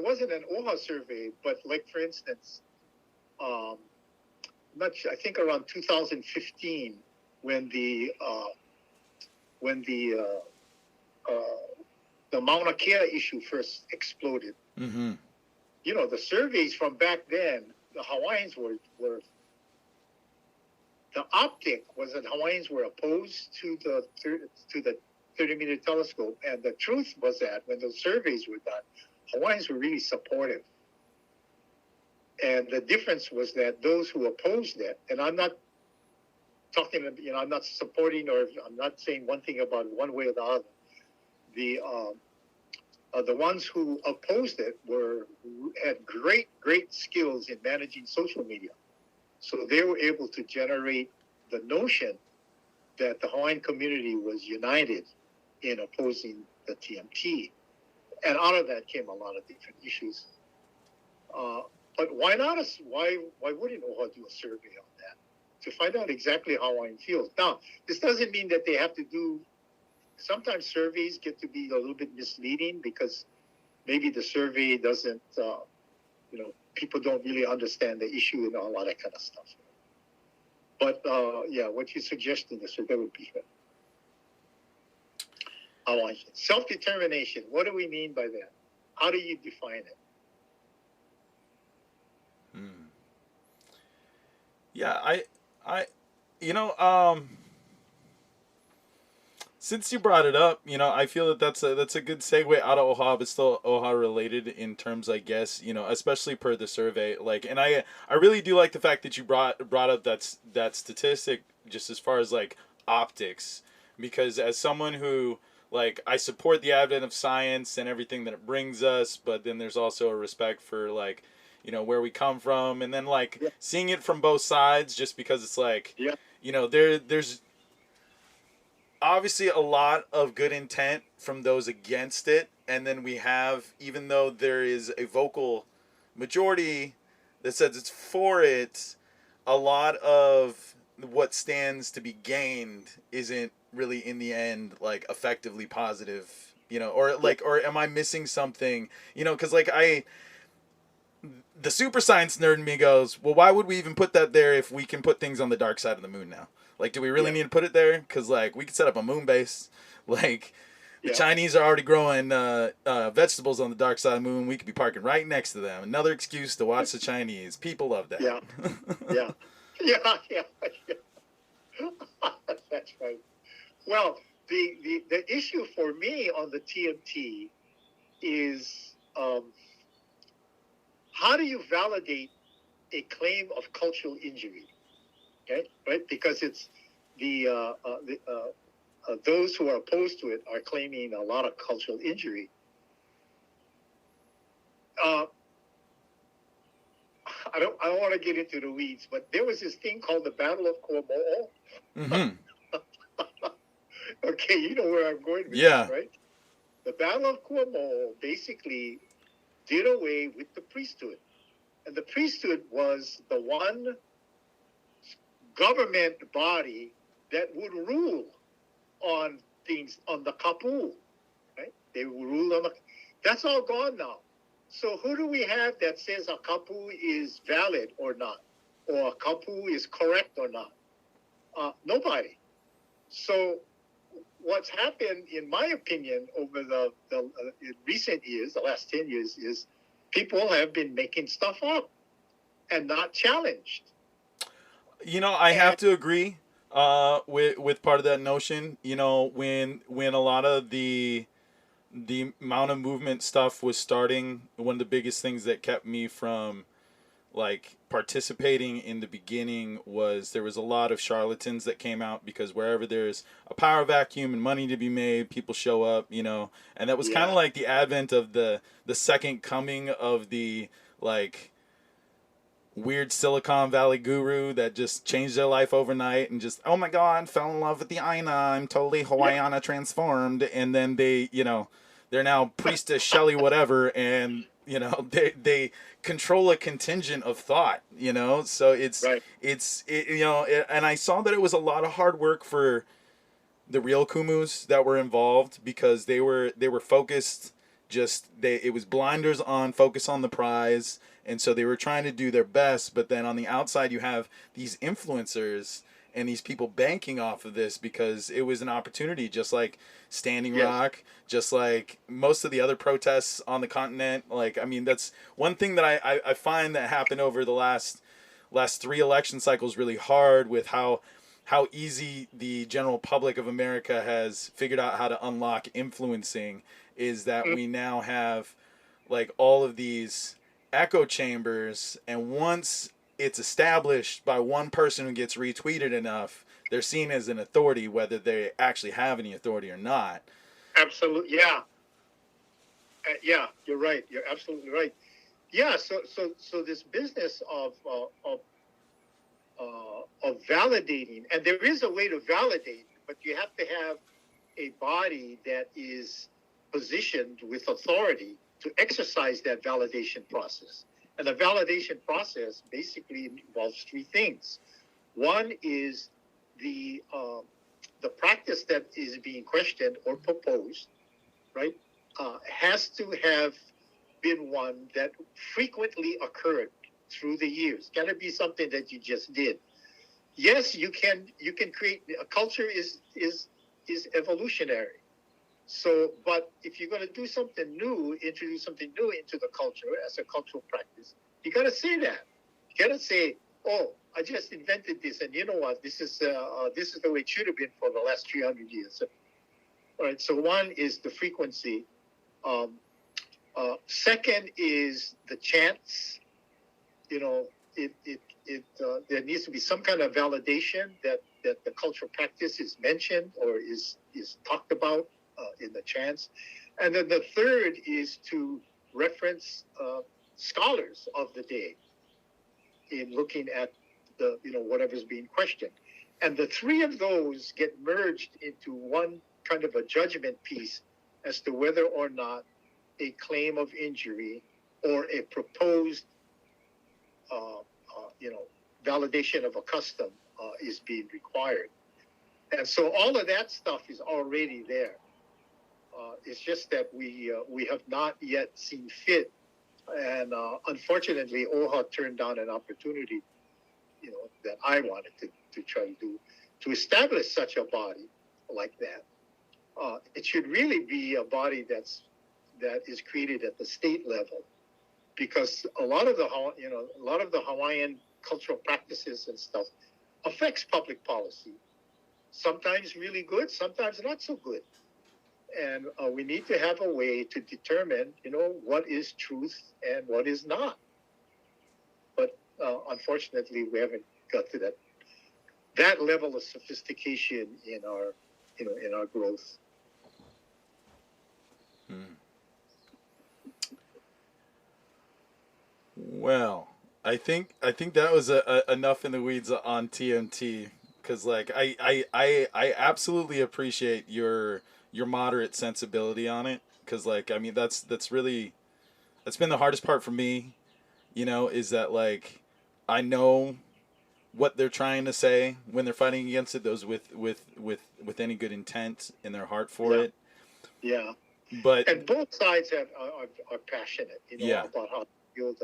wasn't an OHA survey, but like, for instance, I think around 2015, when the Mauna Kea issue first exploded. Mm-hmm. The surveys from back then, the Hawaiians were the optic was that Hawaiians were opposed to the 30-meter telescope, and the truth was that when those surveys were done, Hawaiians were really supportive. And the difference was that those who opposed it, and I'm not talking, I'm not supporting, or I'm not saying one thing about one way or the other. The ones who opposed it had great skills in managing social media. So they were able to generate the notion that the Hawaiian community was united in opposing the TMT. And out of that came a lot of different issues. But why not? Why wouldn't OHA do a survey on that to find out exactly how Hawaiian feels? Now, this doesn't mean that they have to do. Sometimes surveys get to be a little bit misleading because maybe the survey doesn't, people don't really understand the issue and all that kind of stuff. But what you suggested, that would be good. Hawaiian self-determination. What do we mean by that? How do you define it? Yeah, since you brought it up, I feel that that's a good segue out of OHA, but still OHA related in terms, I guess, especially per the survey. Like, and I really do like the fact that you brought up that statistic just as far as like optics, because as someone who, like, I support the advent of science and everything that it brings us, but then there's also a respect for, like, where we come from, and then, like, seeing it from both sides, just because it's like, there's obviously a lot of good intent from those against it, and then we have, even though there is a vocal majority that says it's for it, a lot of what stands to be gained isn't really in the end, like, effectively positive, or am I missing something, because, like, the super science nerd in me goes, well, why would we even put that there if we can put things on the dark side of the moon now? Like, do we really need to put it there? Because, like, we could set up a moon base. Like, the Chinese are already growing vegetables on the dark side of the moon. We could be parking right next to them. Another excuse to watch the Chinese. People love that. Yeah. That's right. Well, the issue for me on the TMT is how do you validate a claim of cultural injury? Okay, right? Because it's those who are opposed to it are claiming a lot of cultural injury. I don't want to get into the weeds, but there was this thing called the Battle of Kuamo'o. Mm-hmm. Okay, you know where I'm going with this, right? The Battle of Kuamo'o basically did away with the priesthood. And the priesthood was the one government body that would rule on things, on the kapu, right? They would rule on that's all gone now. So who do we have that says a kapu is valid or not? Or a kapu is correct or not? Nobody. So what's happened, in my opinion, over the in recent years, the last 10 years, is people have been making stuff up and not challenged. I have to agree with part of that notion. When a lot of the amount of movement stuff was starting, one of the biggest things that kept me from, like, participating in the beginning was there was a lot of charlatans that came out, because wherever there's a power vacuum and money to be made, people show up, and that was kind of like the advent of the second coming of the, like, weird Silicon Valley guru that just changed their life overnight and just, oh my God, fell in love with the Aina, I'm totally Hawaiiana transformed, and then they, they're now priestess Shelley whatever, and they control a contingent of thought, so it's and I saw that it was a lot of hard work for the real kumus that were involved, because they were focused, it was blinders on, focus on the prize, and so they were trying to do their best, but then on the outside you have these influencers and these people banking off of this because it was an opportunity, just like Standing Rock, just like most of the other protests on the continent. Like, I mean, that's one thing that I find that happened over the last 3 election cycles really hard, with how easy the general public of America has figured out how to unlock influencing, is that we now have, like, all of these echo chambers, and once it's established by one person who gets retweeted enough, they're seen as an authority, whether they actually have any authority or not. Absolutely, yeah. You're right. You're absolutely right. Yeah, so this business of validating, and there is a way to validate, but you have to have a body that is positioned with authority to exercise that validation process. And the validation process basically involves three things. One is the practice that is being questioned or proposed, right, has to have been one that frequently occurred through the years. Can it be something that you just did? Yes, you can create a culture is evolutionary. So, but if you're going to do something new, introduce something new into the culture as a cultural practice, you got to say that. You got to say, "Oh, I just invented this, and you know what? This is the way it should have been for the last 300 years." All right. So one is the frequency. Second is the chance. You know, there needs to be some kind of validation that the cultural practice is mentioned or is talked about in the chants. And then the third is to reference scholars of the day in looking at the, whatever's being questioned. And the three of those get merged into one kind of a judgment piece as to whether or not a claim of injury or a proposed validation of a custom is being required. And so all of that stuff is already there. It's just that we have not yet seen fit. And unfortunately, OHA turned down an opportunity, that I wanted to try to do, to establish such a body like that. It should really be a body that is created at the state level, because a lot of the Hawaiian cultural practices and stuff affects public policy. Sometimes really good, sometimes not so good. And we need to have a way to determine, what is truth and what is not. But unfortunately, we haven't got to that level of sophistication in our growth. Well, I think that was enough in the weeds on TMT, because like I absolutely appreciate your moderate sensibility on it, because like, I mean, that's been the hardest part for me, is that like I know what they're trying to say when they're fighting against it, those with any good intent in their heart for it. Yeah. But and both sides are passionate, about how to feel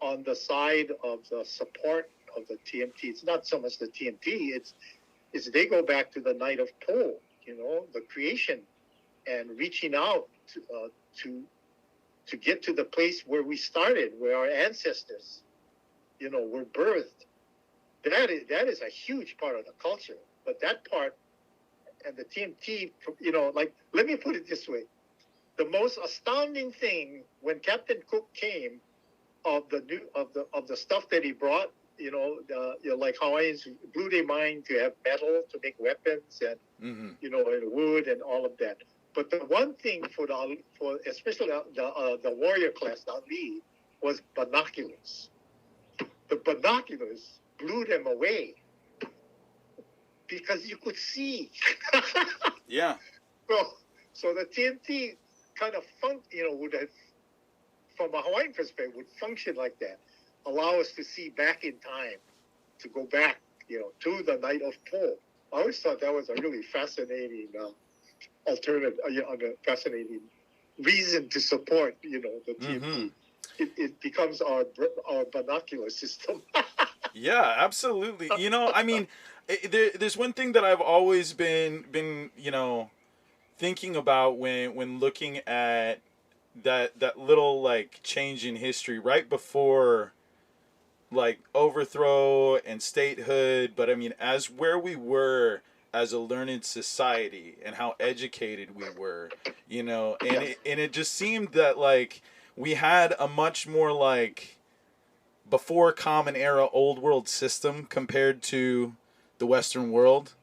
on the side of the support of the TMT. It's not so much the TMT. It's they go back to the night of Po, the creation, and reaching out to get to the place where we started, where our ancestors, were birthed. That is a huge part of the culture. But that part and the TMT, like, let me put it this way. The most astounding thing when Captain Cook came of the stuff that he brought, like Hawaiians blew their mind to have metal to make weapons and and wood and all of that. But the one thing for especially the warrior class, the Ali, was binoculars. The binoculars blew them away because you could see. Yeah. So the TMT kind of would have, from a Hawaiian perspective, would function like that, allow us to see back in time, to go back, to the night of Po. I always thought that was a really fascinating alternative, a fascinating reason to support, the TMT. It becomes our binocular system. Yeah, absolutely. I mean, there's one thing that I've always been thinking about when looking at that little like change in history right before like overthrow and statehood, but I mean as where we were as a learned society and how educated we were, and it just seemed that like we had a much more like before common era old world system compared to the Western world.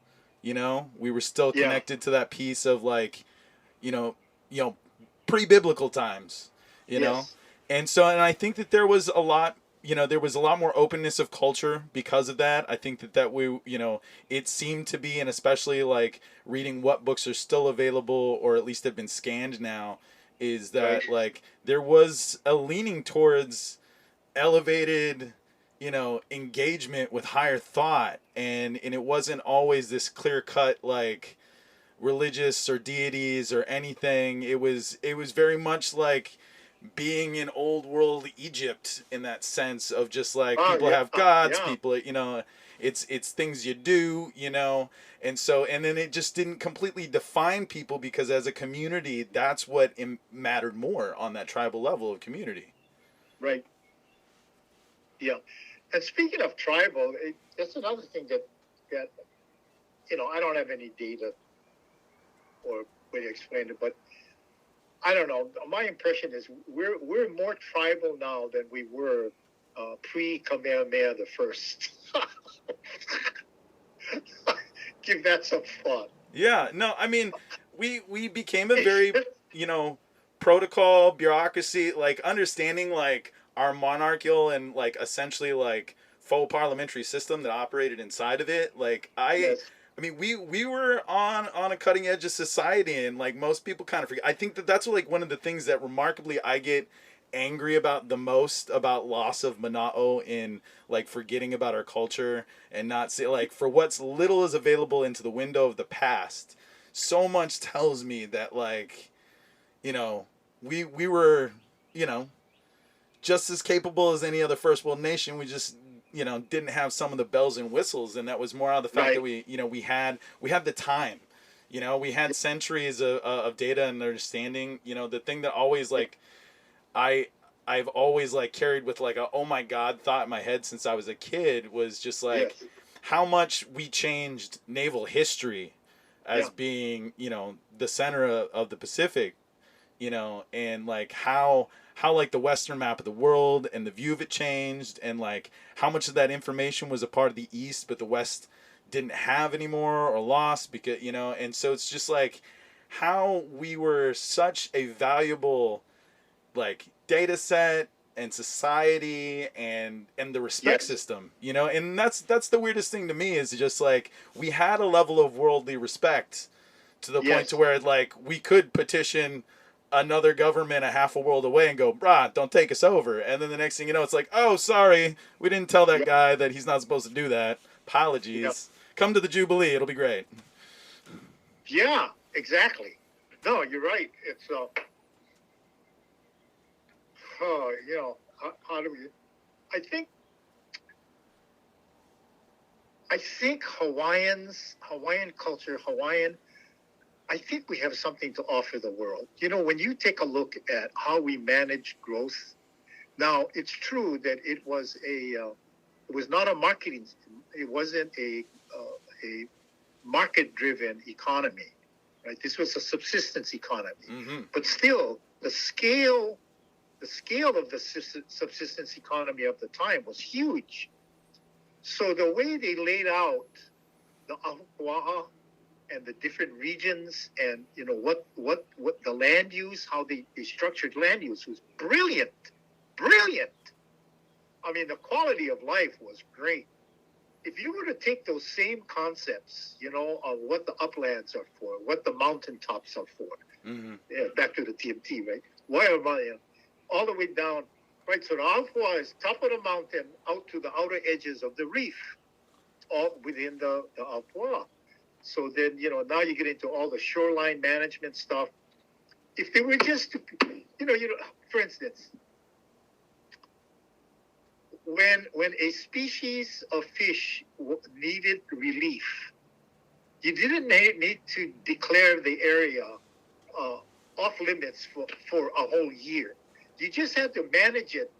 We were still connected to that piece of like, pre-biblical times, Yes. and I think that there was a lot, there was a lot more openness of culture because of that. I think that we, it seemed to be, and especially like reading what books are still available or at least have been scanned now, is that like there was a leaning towards elevated, engagement with higher thought, and it wasn't always this clear cut like religious or deities or anything. It was very much like being in old world Egypt, in that sense of just like Oh people yeah, have gods, yeah, people, it's things you do, and so, and then it just didn't completely define people, because as a community, that's what mattered more on that tribal level of community. right. Yeah. And speaking of tribal, that's another thing that I don't have any data or way to explain it, but I don't know. My impression is we're more tribal now than we were pre-Kamehameha the First. Give that some thought. Yeah, no, I mean, we became a very, protocol, bureaucracy, like understanding like our monarchical and like essentially like faux parliamentary system that operated inside of it. Like Yes. I mean, we were on a cutting edge of society, and like most people kind of forget. I think that's like one of the things that remarkably I get angry about the most about loss of Mana'o, in like forgetting about our culture and not say like for what's little is available into the window of the past. So much tells me that like, we were, just as capable as any other first world nation. We just, didn't have some of the bells and whistles, and that was more out of the fact Right. that we had the time. We had centuries of data and understanding. The thing that always like I've always like carried with like a oh my god thought in my head since I was a kid was just like Yes. how much we changed naval history as Yeah. being, the center of the Pacific, and like how like the western map of the world and the view of it changed, and like how much of that information was a part of the East but the West didn't have anymore or lost, because and so it's just like how we were such a valuable like data set and society and the respect Yes. system, and that's the weirdest thing to me, is just like we had a level of worldly respect to the point Yes. to where like we could petition another government a half a world away and go, brah, don't take us over, and then the next thing you know, it's like, oh, sorry, we didn't tell that Yep. guy that he's not supposed to do that, apologies, come to the Jubilee, it'll be great. Yeah. Exactly. No, you're right. It's how do we? I think Hawaiian culture, I think we have something to offer the world. When you take a look at how we manage growth, now it's true that it was not a marketing, it wasn't a market-driven economy, right? This was a subsistence economy, Mm-hmm. but still the scale of the subsistence economy of the time was huge. So the way they laid out the ahupua'a and the different regions, and what the land use, how they structured land use was brilliant. I mean, the quality of life was great. If you were to take those same concepts, of what the uplands are for, what the mountaintops are for, Mm-hmm. back to the TMT, right? Why am I all the way down, right? So the ahupua'a is top of the mountain out to the outer edges of the reef, all within the ahupua'a. So then, now you get into all the shoreline management stuff. If they were just, for instance, when a species of fish needed relief, you didn't need to declare the area off limits for a whole year. You just had to manage it,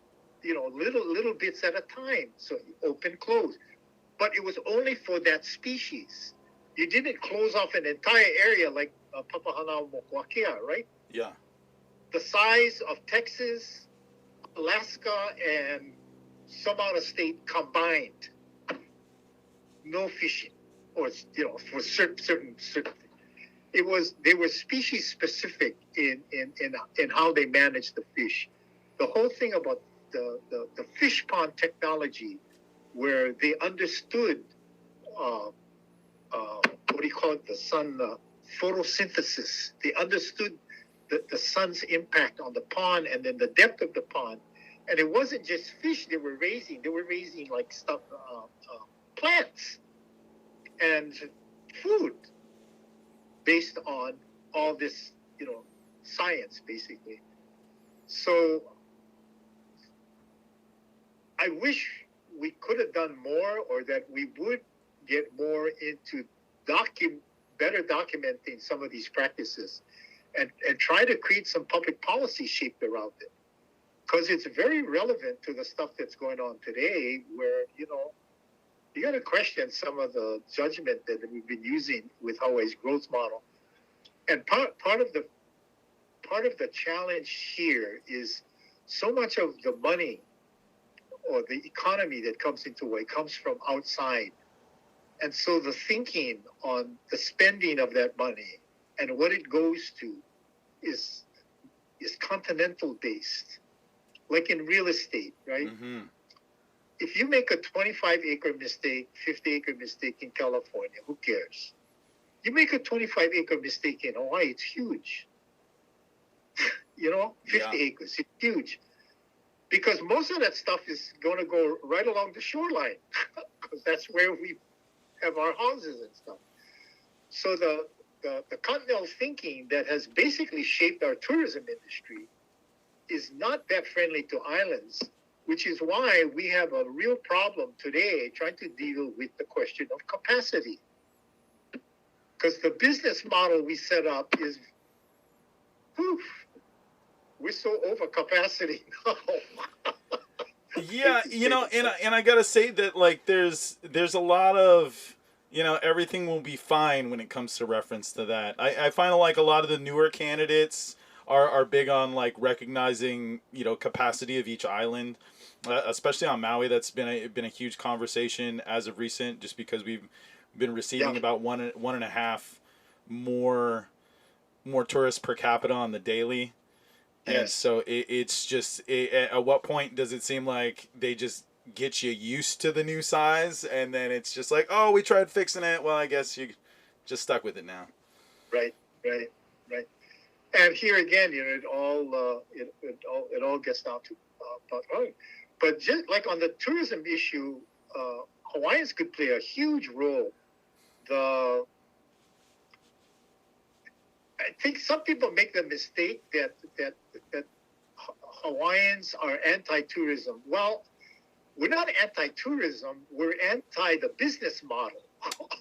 little bits at a time. So open, close. But it was only for that species. You didn't close off an entire area like Papahanao Mokuakea, right? Yeah. The size of Texas, Alaska, and some out of state combined. No fishing, or for certain. They were species specific in how they managed the fish. The whole thing about the fish pond technology, where they understood what do you call it, the sun photosynthesis. They understood the sun's impact on the pond, and then the depth of the pond. And it wasn't just fish they were raising like stuff, plants and food based on all this, science, basically. So I wish we could have done more, or that we would get more into better documenting some of these practices and try to create some public policy shaped around it. Because it's very relevant to the stuff that's going on today, where, you got to question some of the judgment that we've been using with Hawaii's growth model. And part of the challenge here is so much of the money or the economy that comes into Hawaii comes from outside. And so the thinking on the spending of that money and what it goes to is continental based, like in real estate, right? Mm-hmm. If you make a 25-acre mistake, 50-acre mistake in California, who cares? You make a 25-acre mistake in Hawaii, it's huge. 50 acres, it's huge. Because most of that stuff is going to go right along the shoreline, because that's where we have our houses and stuff. So the continental thinking that has basically shaped our tourism industry is not that friendly to islands, which is why we have a real problem today trying to deal with the question of capacity. Because the business model we set up is, we're so over capacity now. Yeah, and I gotta say that, like, there's a lot of, everything will be fine when it comes to reference to that. I find like a lot of the newer candidates are big on like recognizing, capacity of each island, especially on Maui. That's been a huge conversation as of recent, just because we've been receiving about one and a half more tourists per capita on the daily. Yes. And so it's just, at what point does it seem like they just get you used to the new size, and then it's just like, oh, we tried fixing it. Well, I guess you just stuck with it now. Right. And here again, it all gets down to but just like on the tourism issue, Hawaiians could play a huge role. I think some people make the mistake that Hawaiians are anti-tourism. Well, we're not anti-tourism. We're anti the business model.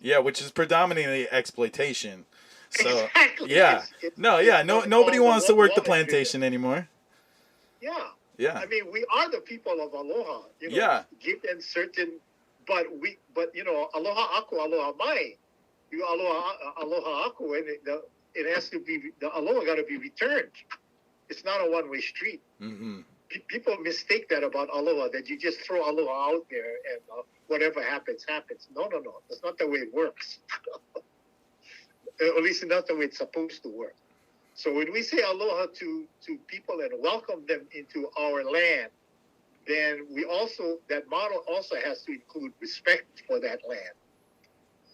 Yeah, which is predominantly exploitation. So, exactly. Yeah. Nobody wants to work the plantation anymore. Yeah. I mean, we are the people of Aloha. Give them certain, but Aloha aku, Aloha mai. You Aloha aku, and it has to be, the Aloha got to be returned. It's not a one-way street. Mm-hmm. People mistake that about Aloha, that you just throw Aloha out there and whatever happens, happens. No. That's not the way it works. At least not the way it's supposed to work. So when we say aloha to people and welcome them into our land, then that model also has to include respect for that land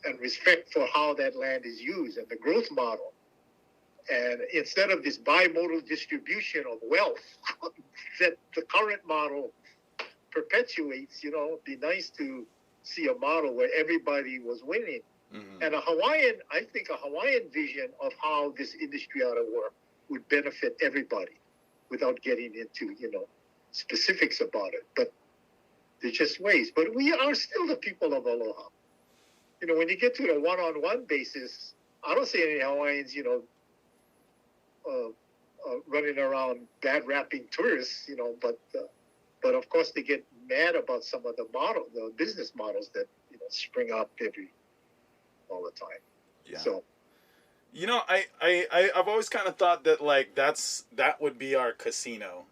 and respect for how that land is used, and the growth model. And instead of this bimodal distribution of wealth that the current model perpetuates, it'd be nice to see a model where everybody was winning. Mm-hmm. And I think a Hawaiian vision of how this industry ought to work would benefit everybody without getting into, specifics about it. But there's just ways. But we are still the people of Aloha. When you get to the one-on-one basis, I don't see any Hawaiians, running around bad rapping tourists, but of course they get mad about some of the business models that, spring up all the time. Yeah. So, I've always kind of thought that like that would be our casino,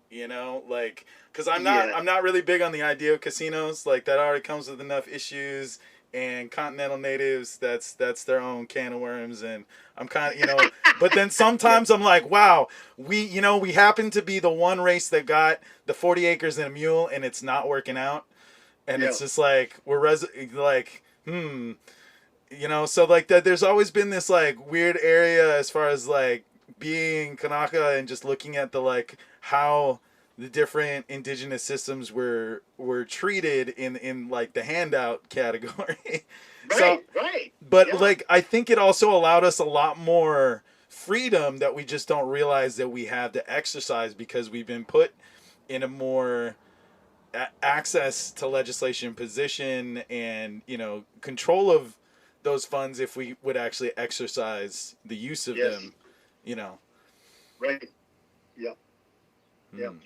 like, because I'm not really big on the idea of casinos. Like, that already comes with enough issues, and continental natives, that's their own can of worms, and I'm kind of, but then sometimes I'm like, wow, we happen to be the one race that got the 40 acres and a mule, and it's not working out, and it's just like so like that. There's always been this like weird area as far as like being Kanaka and just looking at the like how the different indigenous systems were treated in like the handout category. Right. But Yeah. like, I think it also allowed us a lot more freedom that we just don't realize that we have to exercise, because we've been put in a more access to legislation position and, you know, control of those funds if we would actually exercise the use of them, you know. Right. Yeah. Yeah. Mm.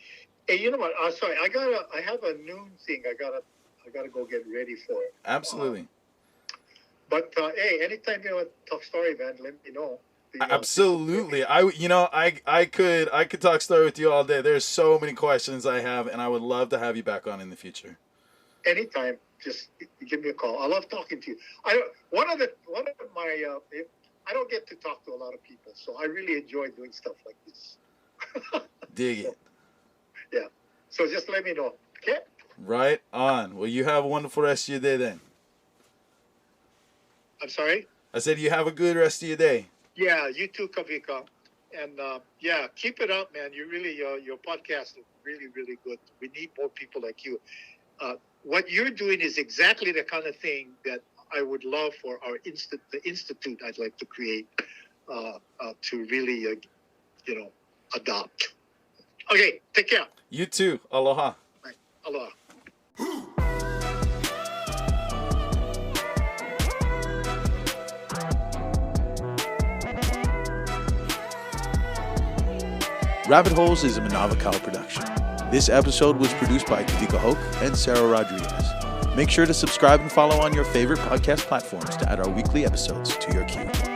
Hey, you know what? Sorry, I have a noon thing. I gotta go get ready for it. Absolutely. But hey, anytime you want to talk story, man, let me know. Absolutely. I could talk story with you all day. There's so many questions I have, and I would love to have you back on in the future. Anytime, just give me a call. I love talking to you. One of my I don't get to talk to a lot of people, so I really enjoy doing stuff like this. Dig it. Yeah. So just let me know. Okay? Right on. Well, you have a wonderful rest of your day then. I'm sorry? I said you have a good rest of your day. Yeah, you too, Kawika. And yeah, keep it up, man. You really, your podcast is really, really good. We need more people like you. What you're doing is exactly the kind of thing that I would love for the institute I'd like to create to really, adopt. Okay, take care. You too. Aloha. Right. Aloha. Rabbit Holes is a Manavakal production. This episode was produced by Kawika Hoke and Sarah Rodriguez. Make sure to subscribe and follow on your favorite podcast platforms to add our weekly episodes to your queue.